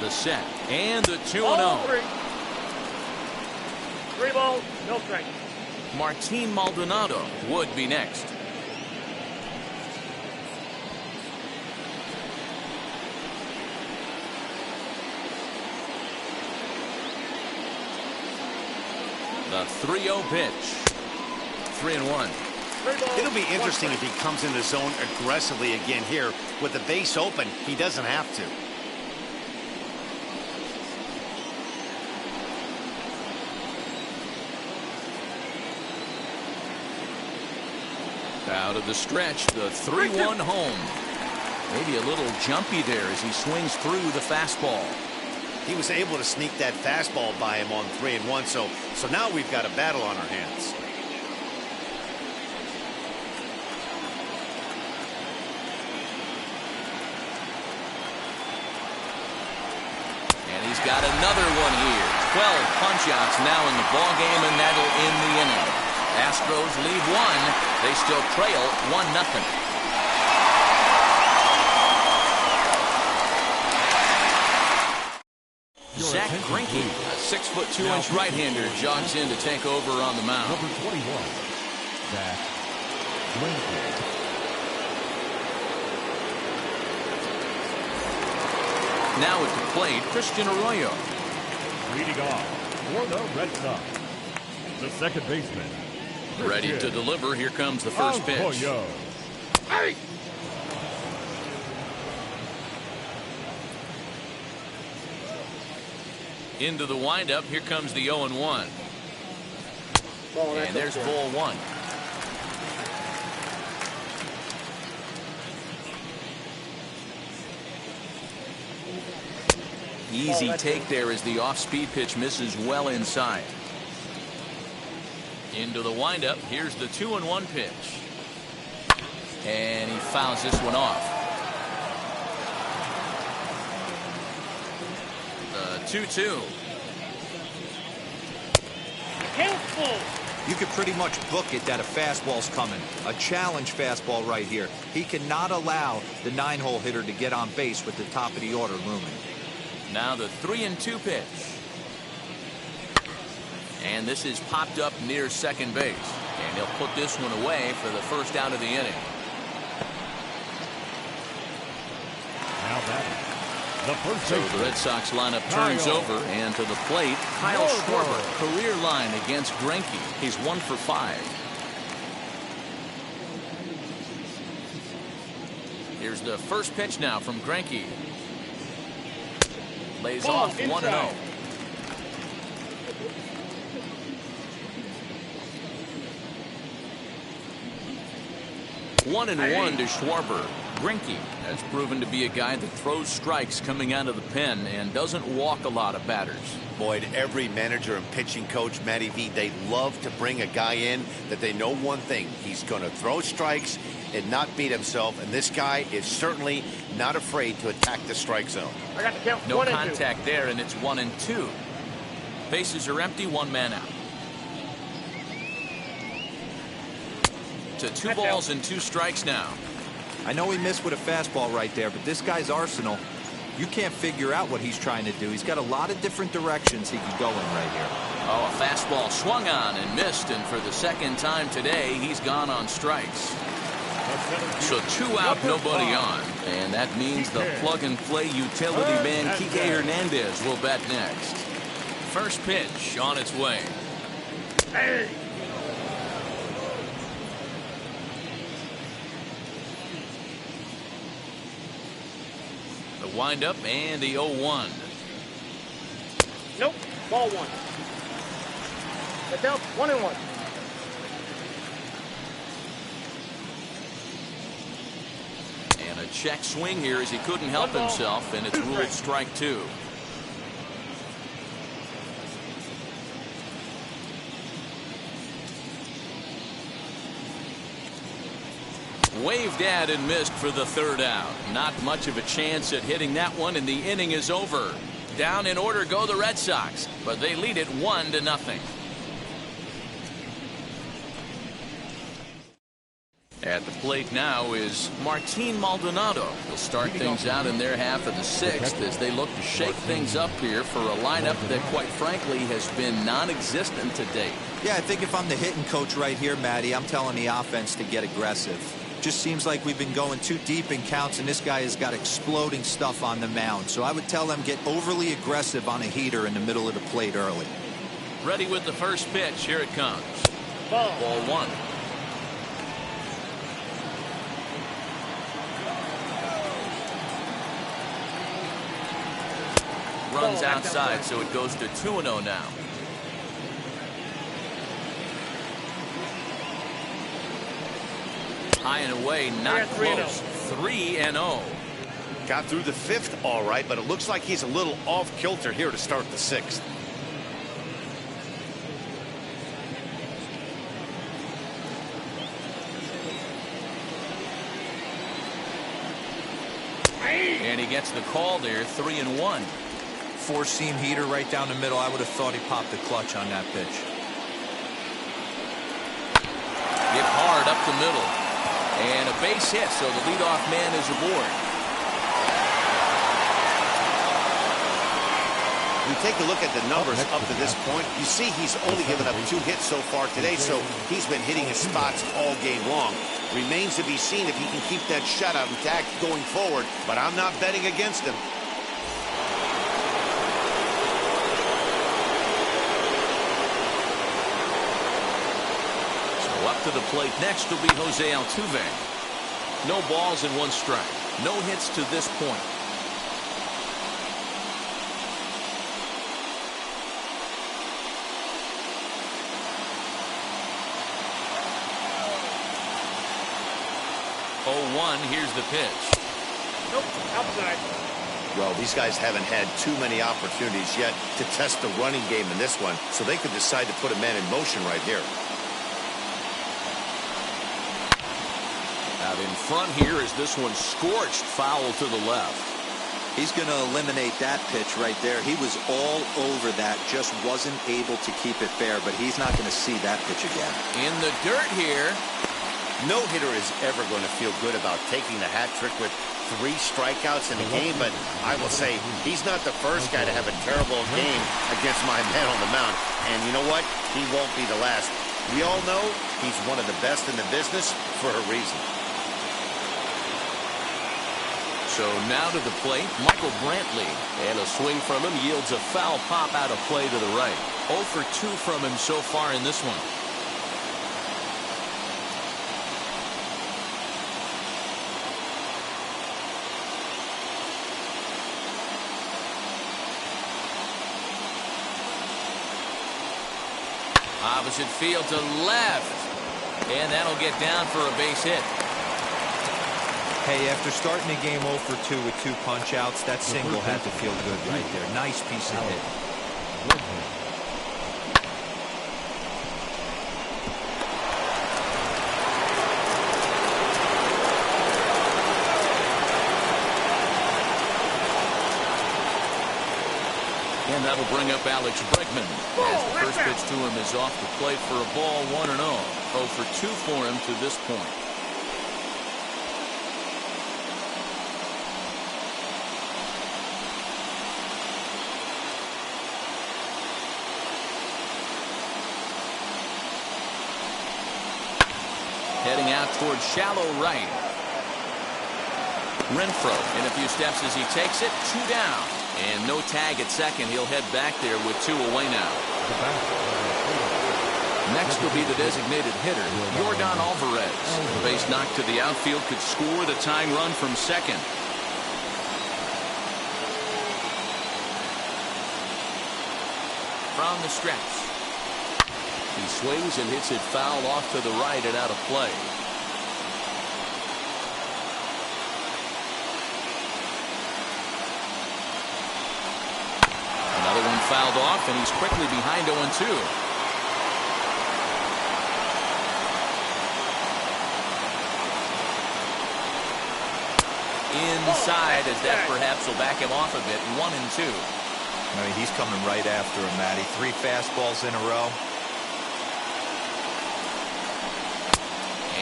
The set and the 2-0. 3 balls, no strike. Martin Maldonado would be next. The 3-0 pitch. 3-1. It'll be interesting if he comes in the zone aggressively again here. With the base open, he doesn't have to. Out of the stretch, the 3-1 home. Maybe a little jumpy there as he swings through the fastball. He was able to sneak that fastball by him on 3-1, so now we've got a battle on our hands. And he's got another one here. 12 punch-outs now in the ballgame, and that'll end the inning. Astros lead one. They still trail 1-0. Zach Greinke, a 6'2" right-hander, jogs in to take over on the mound. Number 21, Zach Greinke. Now at the plate, Christian Arroyo. Leading off for the Red Sox, the second baseman. Ready to deliver. Here comes the first pitch. Hey! Into the windup. Here comes the 0-1. And there's ball one. Easy take there as the off-speed pitch misses well inside. Into the windup. Here's the 2-1 pitch. And he fouls this one off. The 2-2. You could pretty much book it that a fastball's coming. A challenge fastball right here. He cannot allow the 9-hole hitter to get on base with the top of the order looming. Now the 3-2 pitch. And this is popped up near second base. And he'll put this one away for the first out of the inning. Now batting, the first So baseman. the Red Sox lineup turns over, and to the plate, Kyle Schwarber, career line against Greinke. He's 1 for 5. Here's the first pitch now from Greinke. Lays off 1-0. One and one to Schwarber. Greinke has proven to be a guy that throws strikes coming out of the pen and doesn't walk a lot of batters. Boyd, every manager and pitching coach, Matty V, they love to bring a guy in that they know one thing. He's going to throw strikes and not beat himself, and this guy is certainly not afraid to attack the strike zone. I got the count. No 1 and 2. contact there, and it's 1-2. Bases are empty, 1 man out. To 2 balls and 2 strikes now. I know he missed with a fastball right there, but this guy's arsenal, you can't figure out what he's trying to do. He's got a lot of different directions he could go in right here. Oh, a fastball swung on and missed, and for the second time today, he's gone on strikes. So 2 out, nobody on. And that means the plug-and-play utility man, Kike Hernandez, will bat next. First pitch on its way. Hey! The windup and the 0-1. Nope. Ball 1. That's out. 1-1. And a check swing here as he couldn't help himself, and it's ruled strike 2. Waved at and missed for the 3rd out. Not much of a chance at hitting that one, and the inning is over. Down in order go the Red Sox, but they lead it 1-0. At the plate now is Martin Maldonado. He'll start things out in their half of the 6th as they look to shake things up here for a lineup that, quite frankly, has been non-existent to date. Yeah, I think if I'm the hitting coach right here, Matty, I'm telling the offense to get aggressive. Just seems like we've been going too deep in counts, and this guy has got exploding stuff on the mound. So I would tell them get overly aggressive on a heater in the middle of the plate early. Ready with the first pitch. Here it comes. Ball 1. Runs outside, so it goes to 2-0 now. High and away, not close. 3-0. Got through the 5th all right, but it looks like he's a little off kilter here to start the 6th. And he gets the call there. 3-1. 4-seam heater right down the middle. I would have thought he popped the clutch on that pitch. Hit hard up the middle. And a base hit, so the leadoff man is aboard. You take a look at the numbers up to this point. You see he's only given up 2 hits so far today, so he's been hitting his spots all game long. Remains to be seen if he can keep that shutout intact going forward, but I'm not betting against him. Up to the plate next will be Jose Altuve. No balls and 1 strike. No hits to this point. Here's the pitch. Nope. Outside. Well, these guys haven't had too many opportunities yet to test the running game in this one, so they could decide to put a man in motion right here. Out in front here is this one scorched foul to the left. He's going to eliminate that pitch right there. He was all over that, just wasn't able to keep it fair, but he's not going to see that pitch again. In the dirt here. No hitter is ever going to feel good about taking the hat trick with 3 strikeouts in a game, but I will say he's not the first guy to have a terrible game against my man on the mound. And you know what? He won't be the last. We all know he's one of the best in the business for a reason. So now to the plate, Michael Brantley. And a swing from him yields a foul pop out of play to the right. 0 for 2 from him so far in this one. Opposite field to left. And that'll get down for a base hit. Hey, after starting the game 0 for 2 with 2 punch-outs, that single had to feel good right there. Nice piece of hit. And that'll bring up Alex Bregman as the first pitch to him is off the plate for a ball. 1-0. 0 for 2 for him to this point. Heading out towards shallow right. Renfroe in a few steps as he takes it. 2 down. And no tag at second. He'll head back there with 2 away now. Next will be the designated hitter, Yordan Alvarez. The base knock to the outfield could score the tying run from second. from the stretch. He swings and hits it foul off to the right and out of play. Another one fouled off, and he's quickly behind 0-2. Inside, as that perhaps will back him off a bit. 1-2. I mean, he's coming right after him, Matty. 3 fastballs in a row.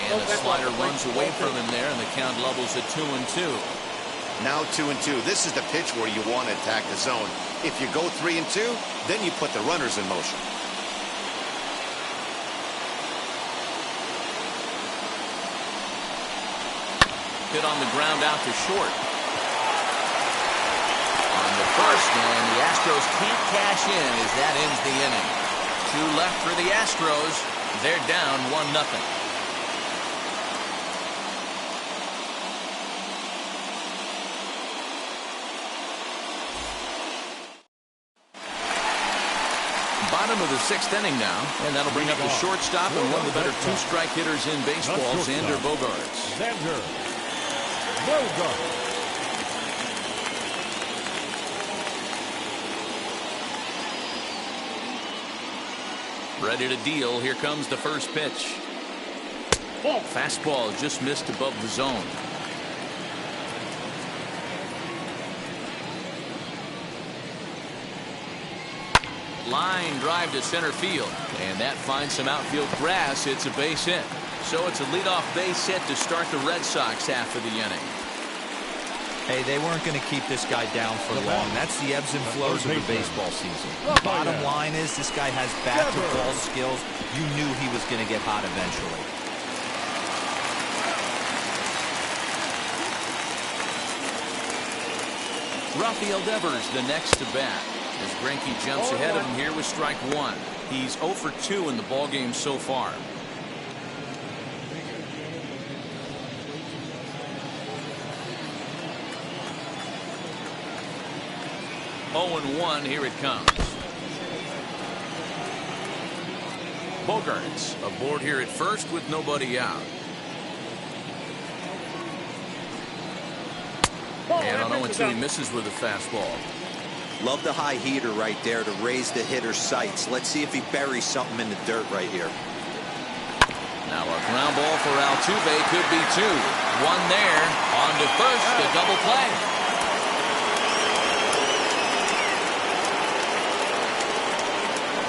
And the slider runs away from him there, and the count levels at 2-2. Now 2-2. This is the pitch where you want to attack the zone. If you go 3-2, then you put the runners in motion. Hit on the ground out to short. On the first, and the Astros can't cash in as that ends the inning. 2 left for the Astros. They're down 1-0. Bottom of the 6th inning now, and that'll bring up the shortstop and one of the better 2-strike hitters in baseball, Xander Bogaerts. Xander Bogaerts. Ready to deal. Here comes the first pitch. Fastball just missed above the zone. Line drive to center field, and that finds some outfield grass. It's a base hit. So it's a leadoff base hit to start the Red Sox half of the inning. Hey, they weren't going to keep this guy down for long. That's the ebbs and flows of the baseball season. Bottom line is this guy has bat-to-ball skills. You knew he was going to get hot eventually. Rafael Devers the next to bat as Greinke jumps ahead of him here with strike 1. He's 0 for 2 in the ballgame so far. Oh, 0-1, here it comes. Bogaerts aboard here at first with nobody out. And on 0-2, he misses with a fastball. Love the high heater right there to raise the hitter's sights. Let's see if he buries something in the dirt right here. Now a ground ball for Altuve, could be 2. 1 there, on to first, a double play.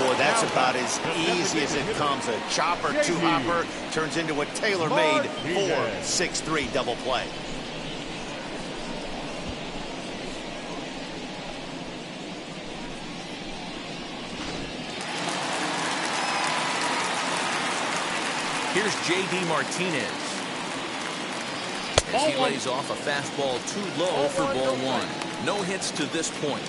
Boy, that's about as easy as it comes. A chopper, 2-hopper turns into a tailor-made 4-6-3 double play. Here's J.D. Martinez as he lays off a fastball too low for ball 1. No hits to this point.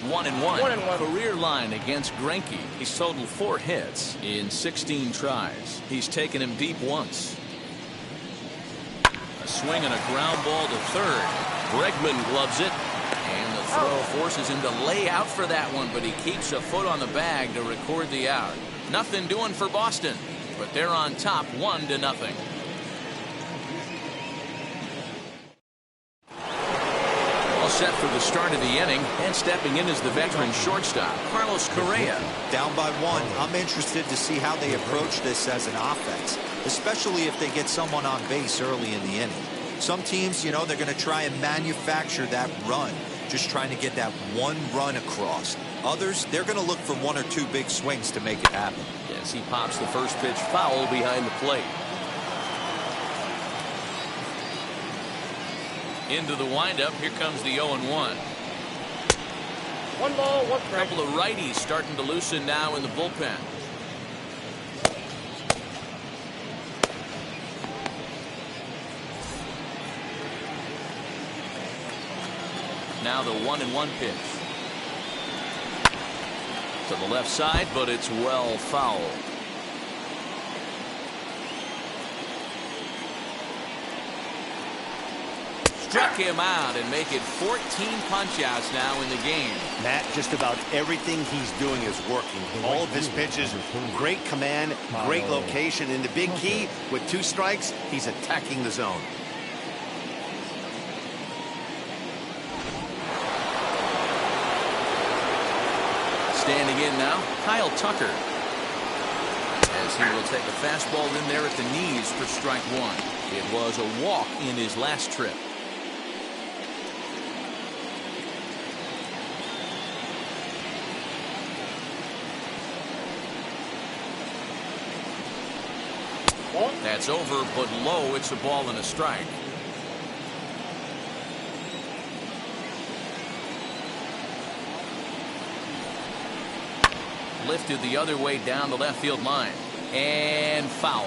One and one. Career line against Greinke. He's totaled 4 hits in 16 tries. He's taken him deep once. A swing and a ground ball to third. Bregman gloves it. And the throw forces him to lay out for that one, but he keeps a foot on the bag to record the out. Nothing doing for Boston, but they're on top 1-0. Set for the start of the inning, and stepping in is the veteran shortstop, Carlos Correa. Down by 1. I'm interested to see how they approach this as an offense, especially if they get someone on base early in the inning. Some teams, you know, they're going to try and manufacture that run, just trying to get that 1 run across. Others, they're going to look for 1 or 2 big swings to make it happen. Yes, he pops the first pitch foul behind the plate. Into the windup, here comes the 0-1. 1 ball, 1 strike. A couple of righties starting to loosen now in the bullpen. Now the 1-1 pitch. To the left side, but it's well fouled. struck him out and make it 14 punch-outs now in the game. Matt, just about everything he's doing is working. All of his pitches, great command, great location, and the big key, with 2 strikes, he's attacking the zone. Standing in now, Kyle Tucker. As he will take a fastball in there at the knees for strike 1. It was a walk in his last trip. That's over, but low. It's a ball and a strike. Lifted the other way down the left field line. And foul.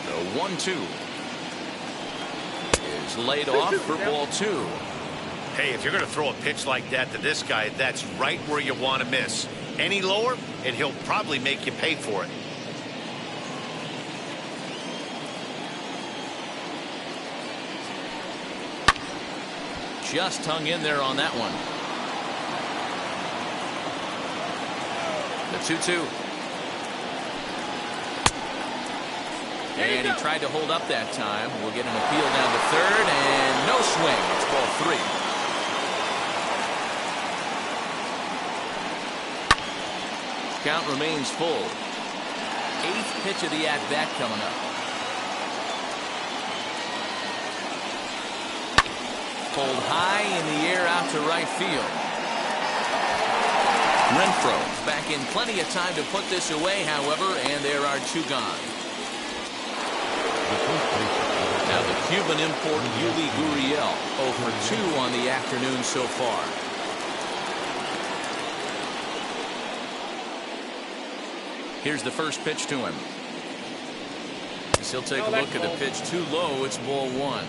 The 1-2 is laid off for ball 2. Hey, if you're going to throw a pitch like that to this guy, that's right where you want to miss. Any lower, and he'll probably make you pay for it. Just hung in there on that one. The 2-2. And he tried to hold up that time. We'll get an appeal down to third, and no swing. It's ball 3. Count remains full. 8th pitch of the at-bat coming up. Pulled high in the air out to right field. Renfroe back in plenty of time to put this away, however, and there are 2 gone. Now the Cuban import Yuli Gurriel, 0 for 2 on the afternoon so far. Here's the first pitch to him. He'll take a look at the pitch too low. It's ball 1.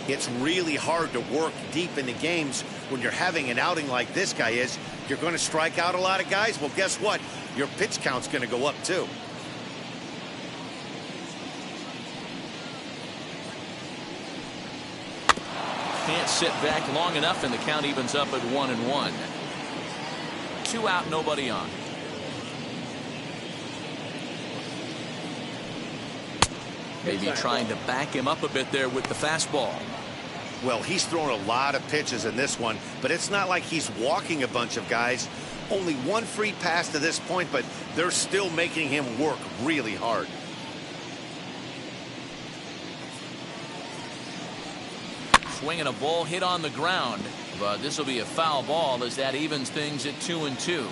It's really hard to work deep in the games when you're having an outing like this guy is. You're going to strike out a lot of guys. Well, guess what? Your pitch count's going to go up too. Can't sit back long enough, and the count evens up at 1-1. 2 out, nobody on. Maybe trying to back him up a bit there with the fastball. Well, he's thrown a lot of pitches in this one, but it's not like he's walking a bunch of guys. Only 1 free pass to this point, but they're still making him work really hard. Swinging a ball hit on the ground, but this will be a foul ball as that evens things at 2-2.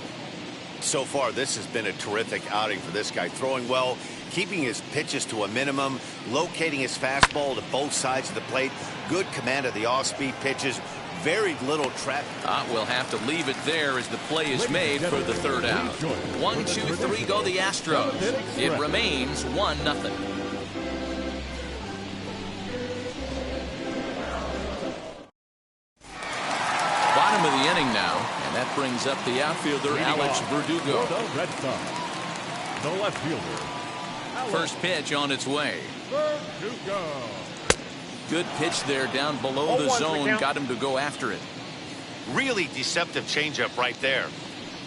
So far, this has been a terrific outing for this guy. Throwing well, keeping his pitches to a minimum, locating his fastball to both sides of the plate, good command of the off-speed pitches, very little trap. We'll have to leave it there as the play is made for the 3rd out. 1, 2, 3 go the Astros. It remains 1-0. Bottom of the inning now, and that brings up the outfielder Alex Verdugo. The Red Sox. The left fielder. First pitch on its way. Verdugo. Good pitch there down below the zone. Got him to go after it. Really deceptive changeup right there.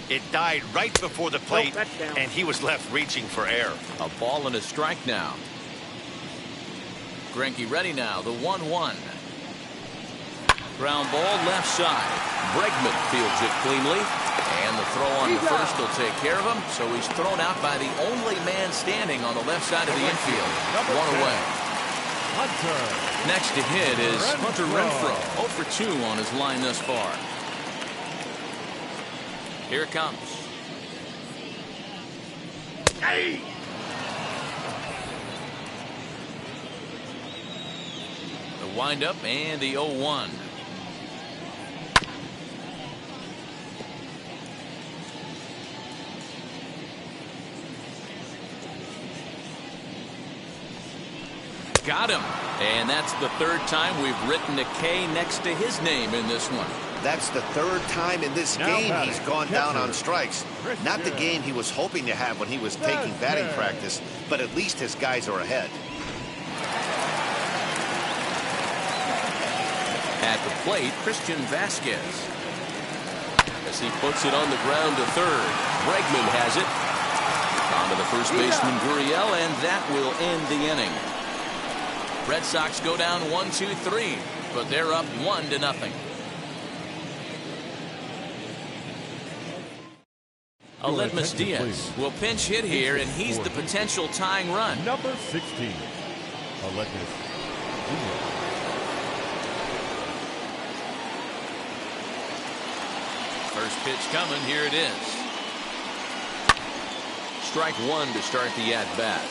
It died right before the plate, and he was left reaching for air. A ball and a strike now. Greinke ready now. The 1-1. Ground ball left side. Bregman fields it cleanly. And the throw on the first will take care of him. So he's thrown out by the only man standing on the left side of the infield. 1 away. Hunter. Next to hit is Hunter Renfroe. 0 for 2 on his line thus far. Here it comes. Hey! The windup and the 0-1. Got him. And that's the 3rd time we've written a K next to his name in this one. That's the 3rd time in this game he's gone down on strikes. Not the game he was hoping to have when he was taking batting practice, but at least his guys are ahead. At the plate, Christian Vasquez. As he puts it on the ground to third. Bregman has it. On to the first baseman, Gurriel, and that will end the inning. Red Sox go down 1-2-3, but they're up 1-0. Aledmus Diaz will pinch hit here, and he's the potential tying run. Number 16, Aledmus Diaz. First pitch coming. Here it is. Strike one to start the at-bat.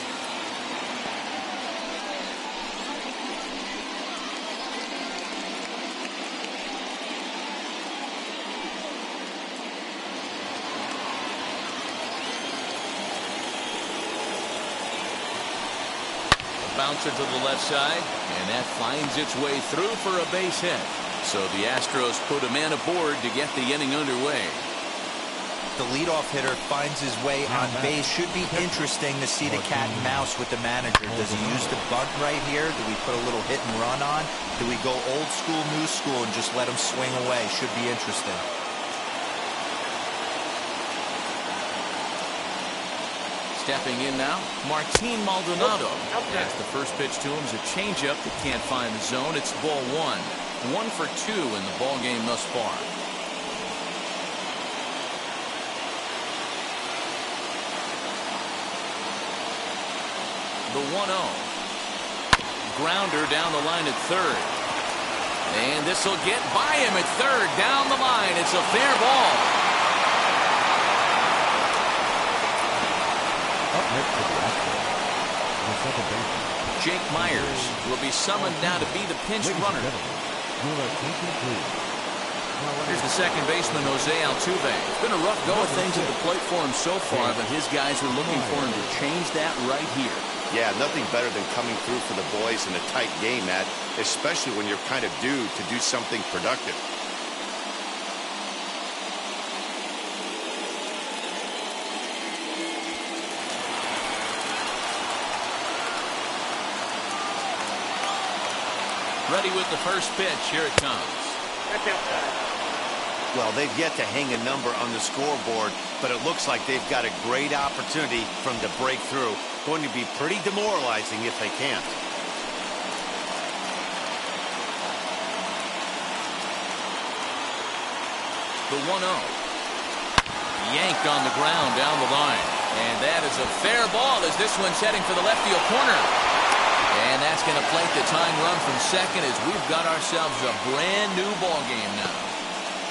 Bouncer to the left side, and that finds its way through for a base hit. So the Astros put a man aboard to get the inning underway. The leadoff hitter finds his way on base. Should be interesting to see the cat and mouse with the manager. Does he use the bunt right here? Do we put a little hit and run on? Do we go old school, new school, and just let him swing away? Should be interesting. Stepping in now, Martin Maldonado. As the first pitch to him is a changeup that can't find the zone. It's ball one. 1 for 2 in the ball game thus far. The 1-0. Grounder down the line at third. And this will get by him at third. Down the line. It's a fair ball. Up next to the Astros, the second baseman. Jake Myers will be summoned now to be the pinch runner. Here's the second baseman, Jose Altuve. It's been a rough go of things at the plate for him so far, but his guys are looking for him to change that right here. Yeah, nothing better than coming through for the boys in a tight game, Matt, especially when you're kind of due to do something productive. Ready with the first pitch. Here it comes. Well, they've yet to hang a number on the scoreboard, but it looks like they've got a great opportunity from to break through. Going to be pretty demoralizing if they can't. The 1-0. Yanked on the ground down the line. And that is a fair ball as this one's heading for the left field corner. And that's going to plate the tying run from second as we've got ourselves a brand new ball game now.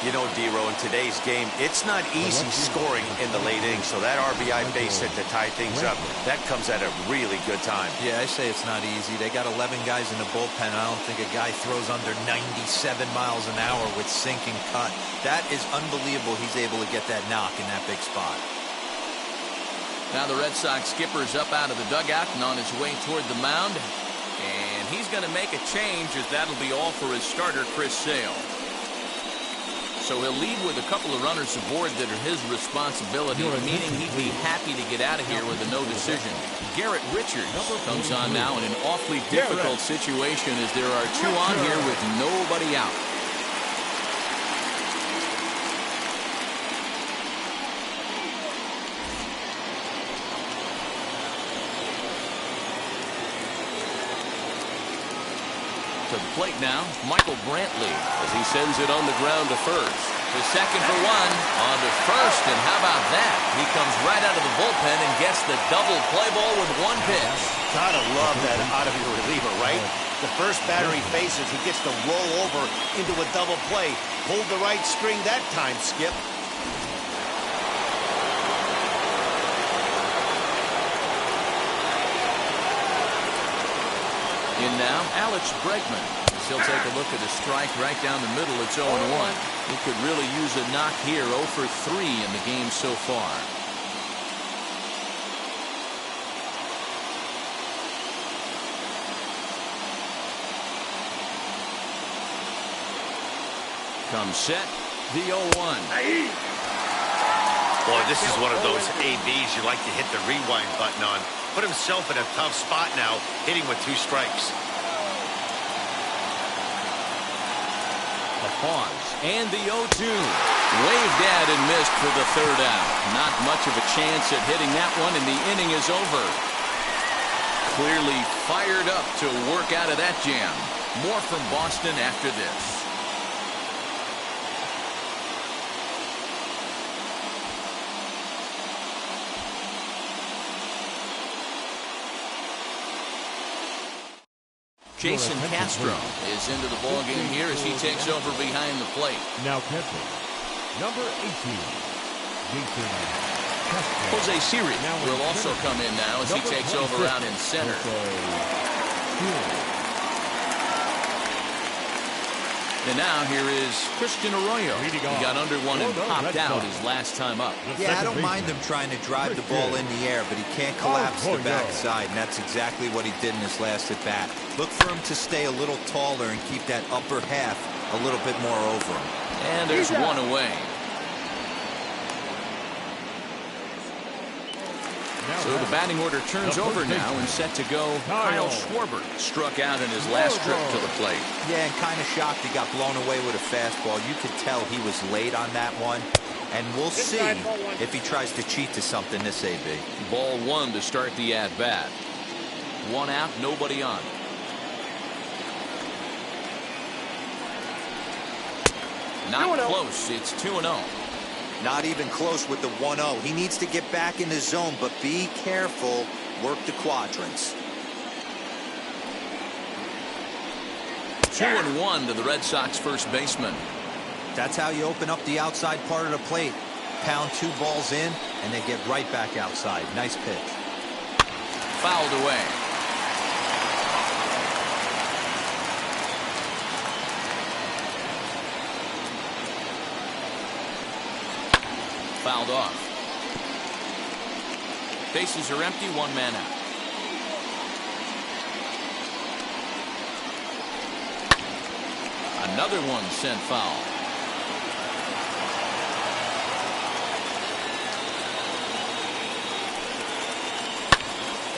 You know, D-Row, in today's game, it's not easy scoring in the late innings, so that RBI base hit to tie things up, that comes at a really good time. Yeah, I say it's not easy. They got 11 guys in the bullpen, and I don't think a guy throws under 97 miles an hour with sinking cut. That is unbelievable he's able to get that knock in that big spot. Now the Red Sox skipper's up out of the dugout and on his way toward the mound. And he's going to make a change as that'll be all for his starter, Chris Sale. So he'll lead with a couple of runners aboard that are his responsibility, meaning he'd be happy to get out of here with a no decision. Garrett Richards comes on now in an awfully difficult situation as there are two on here with nobody out. To the plate now, Michael Brantley as he sends it on the ground to first. The second for one on to first, and how about that? He comes right out of the bullpen and gets the double play ball with one pitch. Gotta love that out of your reliever, right? The first batter he faces, he gets to roll over into a double play. Hold the right string that time, Skip. In now, Alex Bregman. He'll take a look at a strike right down the middle. It's 0-1. He could really use a knock here. 0 for 3 in the game so far. Comes set. The 0-1. Boy, this is one of those ABs you like to hit the rewind button on. Put himself in a tough spot now, hitting with 2 strikes. A pause. And the 0-2. Waved at and missed for the third out. Not much of a chance at hitting that one, and the inning is over. Clearly fired up to work out of that jam. More from Boston after this. Jason Castro is into the ballgame here as he takes over behind the plate. Now catching, number 18, Jason Castro. Jose Siri will also come in now as he takes over out in center. And now here is Christian Arroyo. He got under one and popped out his last time up. Yeah, I don't mind him trying to drive the ball in the air, but he can't collapse the backside, and that's exactly what he did in his last at bat. Look for him to stay a little taller and keep that upper half a little bit more over him. And there's one away. So the batting order turns over now and set to go. Kyle Schwarber struck out in his last trip to the plate. Yeah, and kind of shocked he got blown away with a fastball. You could tell he was late on that one. And we'll see if he tries to cheat to something this AB. Ball one to start the at-bat. One out, nobody on. Not close. It's 2-0. Not even close with the 1-0. He needs to get back in the zone, but be careful. Work the quadrants. 2-1 to the Red Sox first baseman. That's how you open up the outside part of the plate. Pound two balls in, and they get right back outside. Nice pitch. Fouled away. Fouled off. Bases are empty, one man out. Another one sent foul.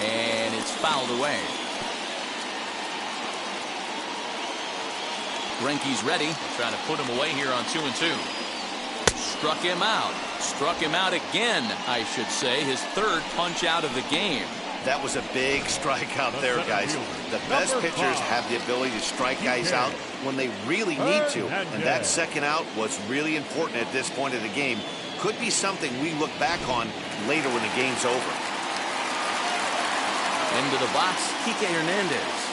And it's fouled away. Greinke's ready. Trying to put him away here on 2-2. Struck him out. Struck him out again, I should say. His third punch out of the game. That was a big strikeout there, guys. The best pitchers have the ability to strike guys out when they really need to. And that second out was really important at this point of the game. Could be something we look back on later when the game's over. Into the box, Kike Hernandez.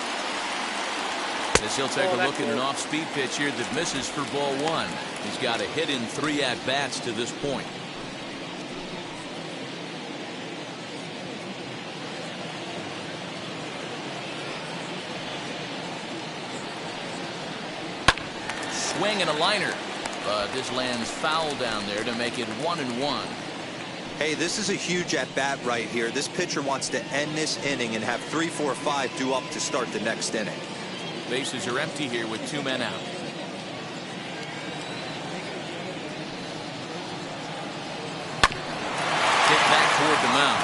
As he'll take a look at an off-speed pitch here that misses for ball one. He's got a hit in 3 at-bats to this point. Swing and a liner, but this lands foul down there to make it 1-1. Hey, this is a huge at-bat right here. This pitcher wants to end this inning and have 3, 4, 5 due up to start the next inning. Bases are empty here with 2 men out. Hit back toward the mound.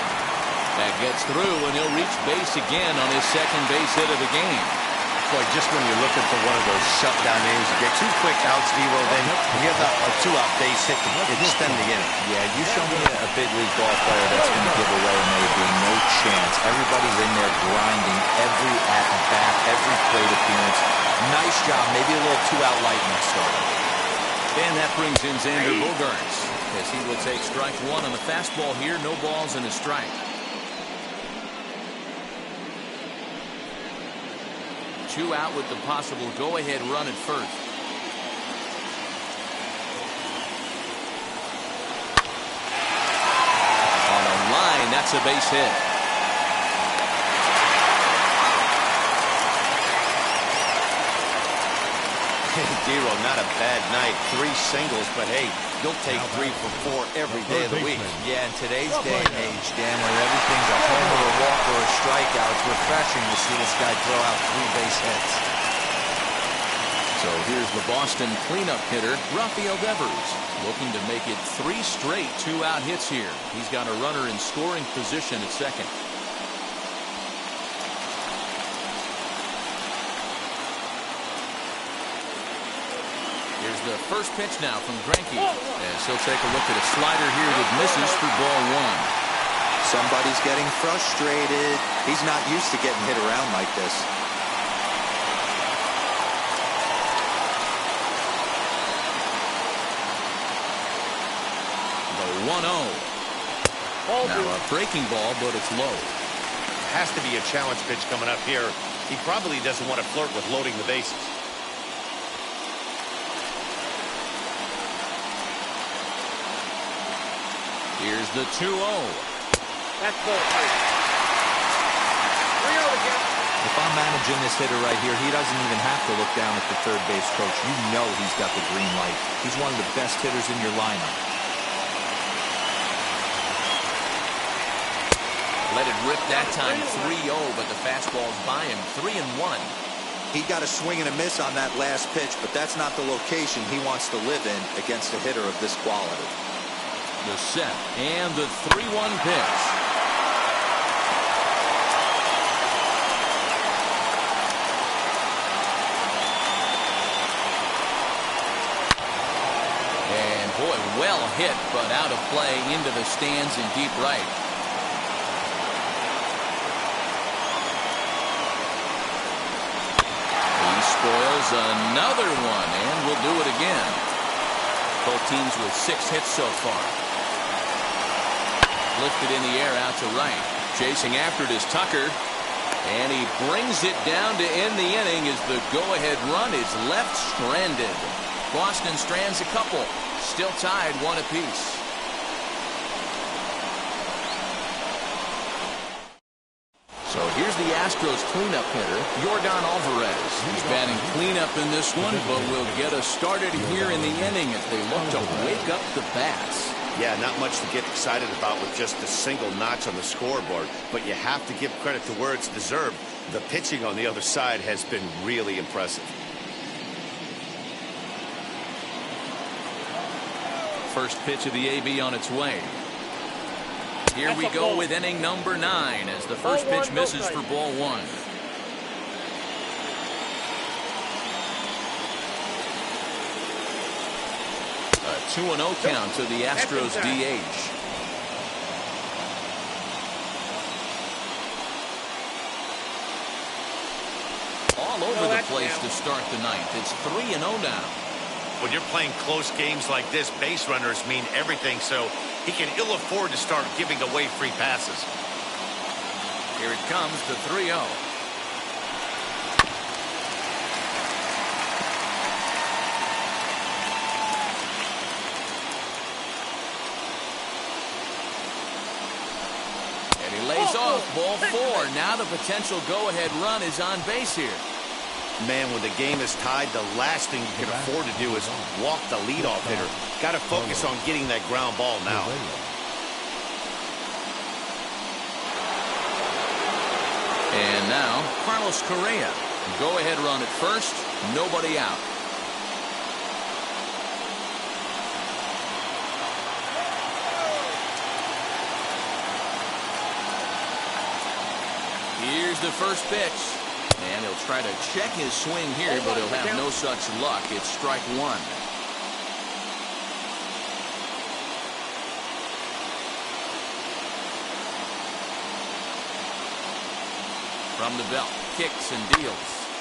That gets through, and he'll reach base again on his second base hit of the game. Boy, just when you're looking for one of those shutdown innings, you get 2 quick outs, Dero, then you have a 2-out base hit to extend the inning. Yeah, you show me a big league ball player that's going to give away an AB. No chance. Everybody's in there grinding every at-bat, every plate appearance. Nice job. Maybe a little 2-out light next start. And that brings in Xander Bogaerts as he will take strike one on the fastball here. No balls and a strike. 2 out with the possible go-ahead run at first. On a line, that's a base hit. Dero, not a bad night. 3 singles, but hey, you'll take 3 for 4 every day of the week. Yeah, in today's day and age, Dan, where everything's a homer, a walk, or a strikeout, it's refreshing to see this guy throw out 3 base hits. So here's the Boston cleanup hitter, Rafael Devers, looking to make it 3 straight 2-out hits here. He's got a runner in scoring position at second. Here's the first pitch now from Greinke. As he'll take a look at a slider here that misses for ball one. Somebody's getting frustrated. He's not used to getting hit around like this. The 1-0. Now a breaking ball, but it's low. Has to be a challenge pitch coming up here. He probably doesn't want to flirt with loading the bases. Here's the 2-0. That's ball 3. 3-0 again. If I'm managing this hitter right here, he doesn't even have to look down at the third base coach. You know he's got the green light. He's one of the best hitters in your lineup. Let it rip that time, 3-0, but the fastball's by him, 3-1. He got a swing and a miss on that last pitch, but that's not the location he wants to live in against a hitter of this quality. The set and the 3-1 pitch. And boy, well hit, but out of play into the stands in deep right. He spoils another one, and will do it again. Both teams with 6 hits so far. Lifted in the air out to right. Chasing after it is Tucker. And he brings it down to end the inning as the go-ahead run is left stranded. Boston strands a couple. Still tied 1 apiece. So here's the Astros cleanup hitter, Yordan Alvarez. He's batting cleanup in this one, but will get us started here in the inning as they look to wake up the bats. Yeah, not much to get excited about with just a single notch on the scoreboard, but you have to give credit to where it's deserved. The pitching on the other side has been really impressive. First pitch of the AB on its way. Here we go with inning number 9 as the first pitch misses for ball 1. A 2-0 count to the Astros DH. All over the place to start the ninth. It's 3-0 now. When you're playing close games like this, base runners mean everything, so he can ill afford to start giving away free passes. Here it comes, the 3-0. And he lays off ball 4. Now the potential go-ahead run is on base here. Man, when the game is tied, the last thing you can afford to do is walk the leadoff hitter. Got to focus on getting that ground ball now. And now, Carlos Correa. Go-ahead run at first, nobody out. Here's the first pitch. And he'll try to check his swing here, but he'll have no such luck. It's strike 1. From the belt, kicks and deals.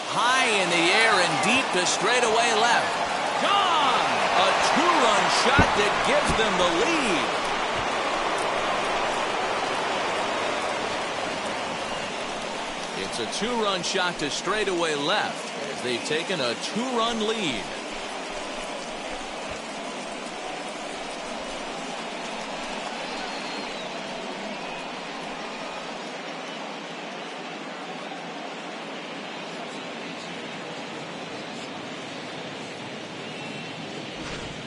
High in the air and deep to straightaway left. Gone! A 2-run shot that gives them the lead. It's a 2-run shot to straightaway left as they've taken a 2-run lead.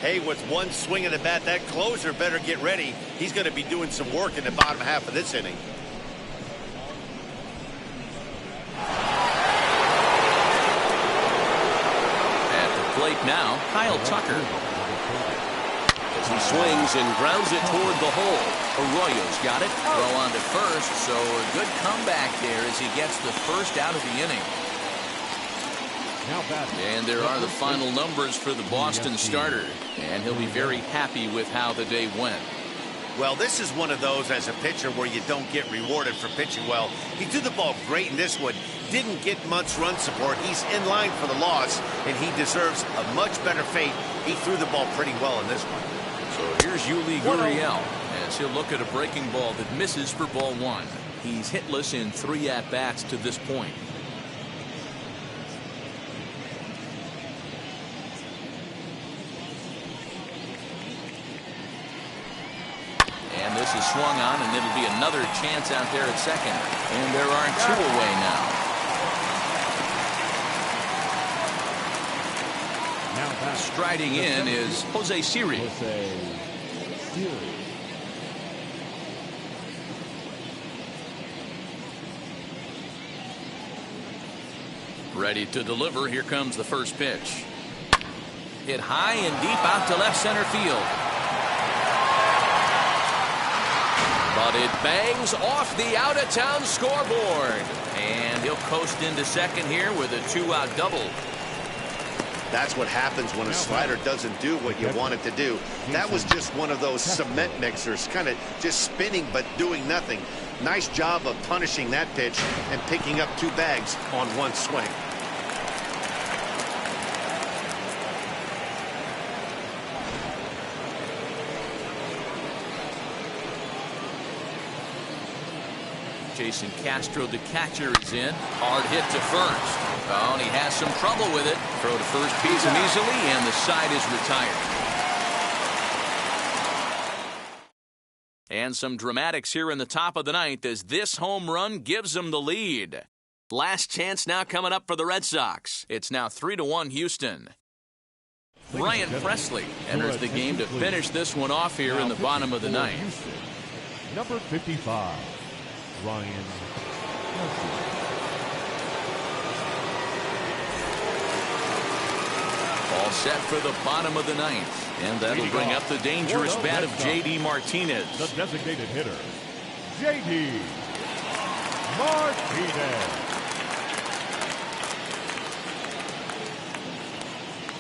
Hey, with one swing of the bat, that closer better get ready. He's going to be doing some work in the bottom half of this inning. Now, Kyle Tucker. As he swings and grounds it toward the hole. Arroyo's got it. Throw on to first, so a good comeback there as he gets the first out of the inning. Now batting. And there are the final numbers for the Boston starter. And he'll be very happy with how the day went. Well, this is one of those as a pitcher where you don't get rewarded for pitching well. He threw the ball great in this one. Didn't get much run support. He's in line for the loss, and he deserves a much better fate. He threw the ball pretty well in this one. So here's Yuli Gurriel as he'll look at a breaking ball that misses for ball one. He's hitless in 3 at-bats to this point. And this is swung on, and it'll be another chance out there at second. And there are 2 away now. Striding in is Jose Siri. Ready to deliver. Here comes the first pitch. Hit high and deep out to left center field. But it bangs off the out-of-town scoreboard. And he'll coast into second here with a 2-out double. That's what happens when a slider doesn't do what you want it to do. That was just one of those cement mixers, kind of just spinning but doing nothing. Nice job of punishing that pitch and picking up 2 bags on 1 swing. Jason Castro, the catcher, is in. Hard hit to first. Oh, and he has some trouble with it. Throw to first beats him easily, and the side is retired. And some dramatics here in the top of the 9th as this home run gives them the lead. Last chance now coming up for the Red Sox. It's now 3-1 Houston. Ryan Presley enters the game to finish this one off here in the bottom of the 9th. Number 55, Ryan Presley. All set for the bottom of the 9th. And that'll bring up the dangerous bat of J.D. Martinez. The designated hitter, J.D. Martinez.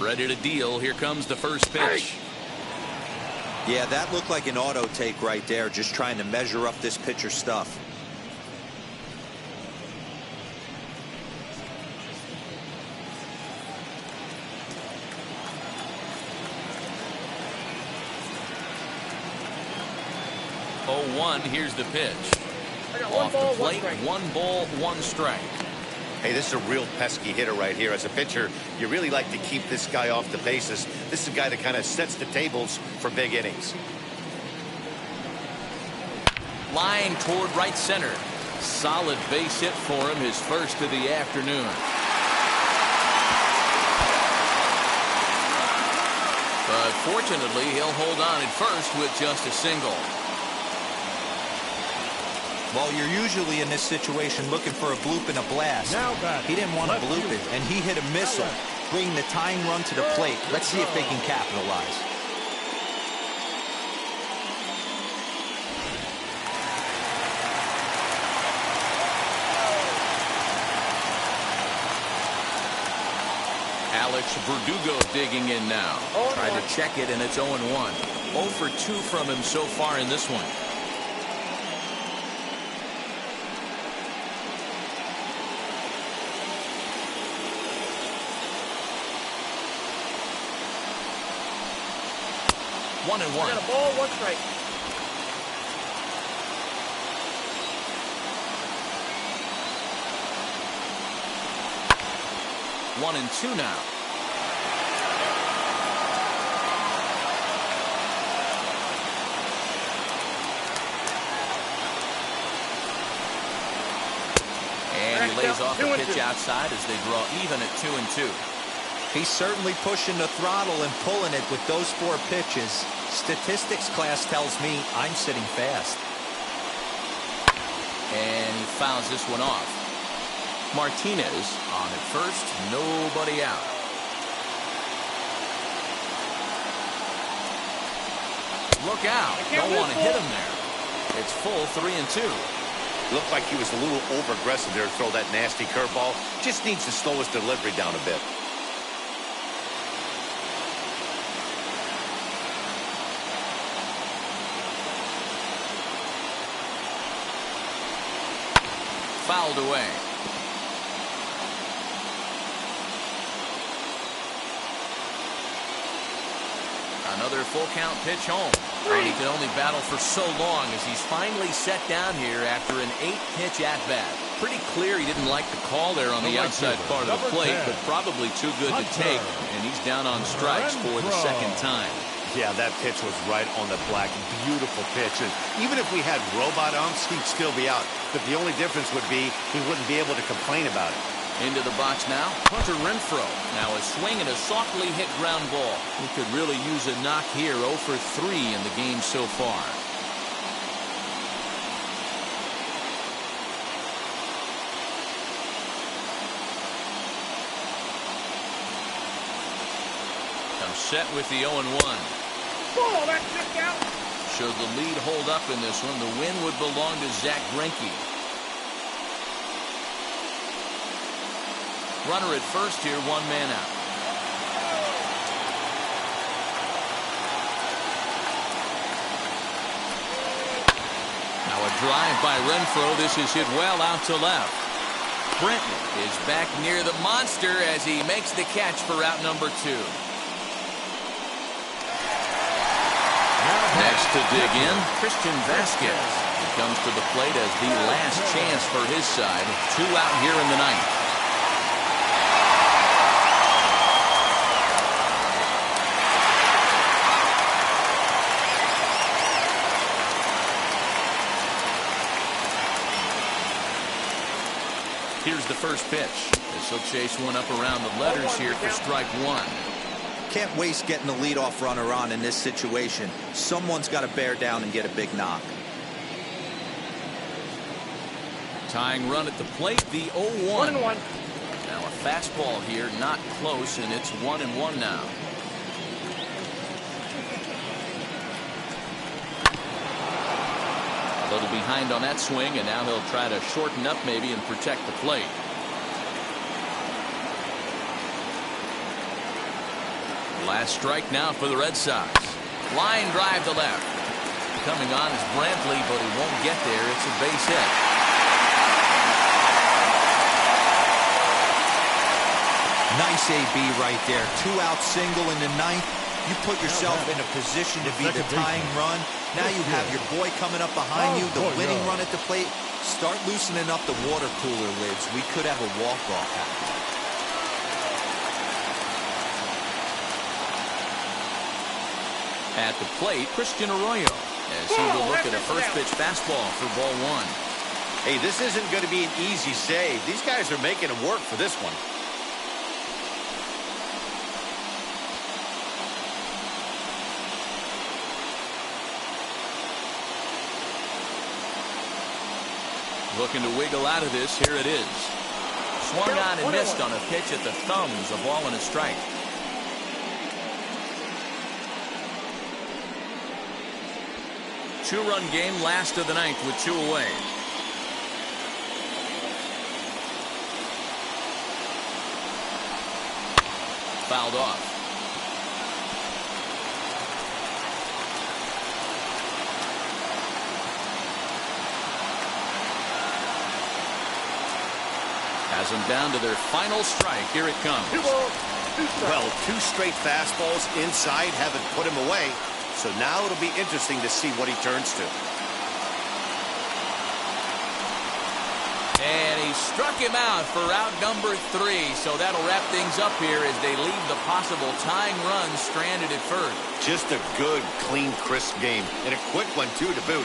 Ready to deal. Here comes the first pitch. Yeah, that looked like an auto take right there, just trying to measure up this pitcher's stuff. Here's the pitch. Off the plate, 1 ball, 1 strike. Hey, this is a real pesky hitter right here. As a pitcher, you really like to keep this guy off the bases. This is a guy that kind of sets the tables for big innings. Line toward right center. Solid base hit for him, his first of the afternoon. But fortunately, he'll hold on at first with just a single. Well, you're usually in this situation looking for a bloop and a blast. He didn't want to bloop it, and he hit a missile, bringing the tying run to the plate. Let's see if they can capitalize. Alex Verdugo digging in now. Tried to check it, and it's 0-1. 0 for 2 from him so far in this one. One and 1. Got a ball, 1 strike. One and 2 now. And he lays off the pitch outside as they draw even at 2 and 2. He's certainly pushing the throttle and pulling it with those 4 pitches. Statistics class tells me I'm sitting fast. And he fouls this one off. Martinez on at first, nobody out. Look out. Don't want to hit him there. It's full 3 and 2. Looked like he was a little over-aggressive there to throw that nasty curveball. Just needs to slow his delivery down a bit. Fouled away. Another full count pitch home. And he can only battle for so long as he's finally set down here after an 8-pitch at-bat. Pretty clear he didn't like the call there on the outside part of the plate, but probably too good to take, and he's down on strikes for the second time. Yeah, that pitch was right on the black. Beautiful pitch. And even if we had robot umps, he'd still be out. But the only difference would be he wouldn't be able to complain about it. Into the box now, Hunter Renfroe. Now a swing and a softly hit ground ball. He could really use a knock here. 0 for 3 in the game so far. Comes set with the 0-1. Oh, that's knocked out. Should the lead hold up in this one, the win would belong to Zach Greinke. Runner at first here, 1 man out. Now a drive by Renfroe. This is hit well out to left. Brenton is back near the monster as he makes the catch for out number 2. Next to dig in, Christian Vasquez. He comes to the plate as the last chance for his side. 2 out here in the ninth. Here's the first pitch. This will chase one up around the letters here for strike 1. Can't waste getting the leadoff runner on in this situation. Someone's got to bear down and get a big knock. Tying run at the plate, the 0-1. 1-1. Now a fastball here, not close, and it's 1-1 now. A little behind on that swing, and now he'll try to shorten up maybe and protect the plate. Last strike now for the Red Sox. Line drive to left. Coming on is Brantley, but he won't get there. It's a base hit. Nice AB right there. 2-out single in the ninth. You put yourself in a position to be the tying run. Now you have your boy coming up behind you, the winning run at the plate. Start loosening up the water cooler lids. We could have a walk-off happen. At the plate, Christian Arroyo, as he will look at a first pitch fastball for ball 1. Hey, this isn't going to be an easy save. These guys are making him work for this one. Looking to wiggle out of this. Here it is. Swung on and missed on a pitch at the thumbs. A ball and a strike. Two-run game, last of the ninth with 2 away. Fouled off. Has them down to their final strike. Here it comes. 2 balls, 2 strikes. Well, 2 straight fastballs inside haven't put him away. So now it'll be interesting to see what he turns to. And he struck him out for out number 3. So that'll wrap things up here as they leave the possible tying run stranded at first. Just a good, clean, crisp game. And a quick one, too, to boot.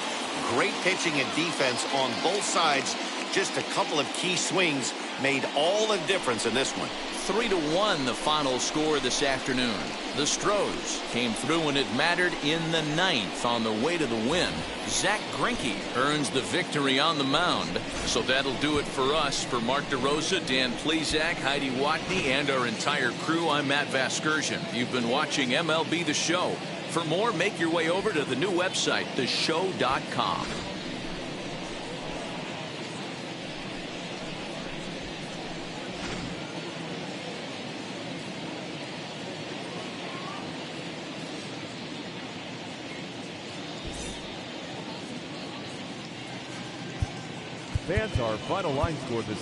Great pitching and defense on both sides. Just a couple of key swings made all the difference in this one. 3-1 the final score this afternoon. The Astros came through when it mattered in the ninth on the way to the win. Zach Greinke earns the victory on the mound. So that'll do it for us. For Mark DeRosa, Dan Plesac, Heidi Watney, and our entire crew, I'm Matt Vasgersian. You've been watching MLB The Show. For more, make your way over to the new website, theshow.com. Fans, our final line score this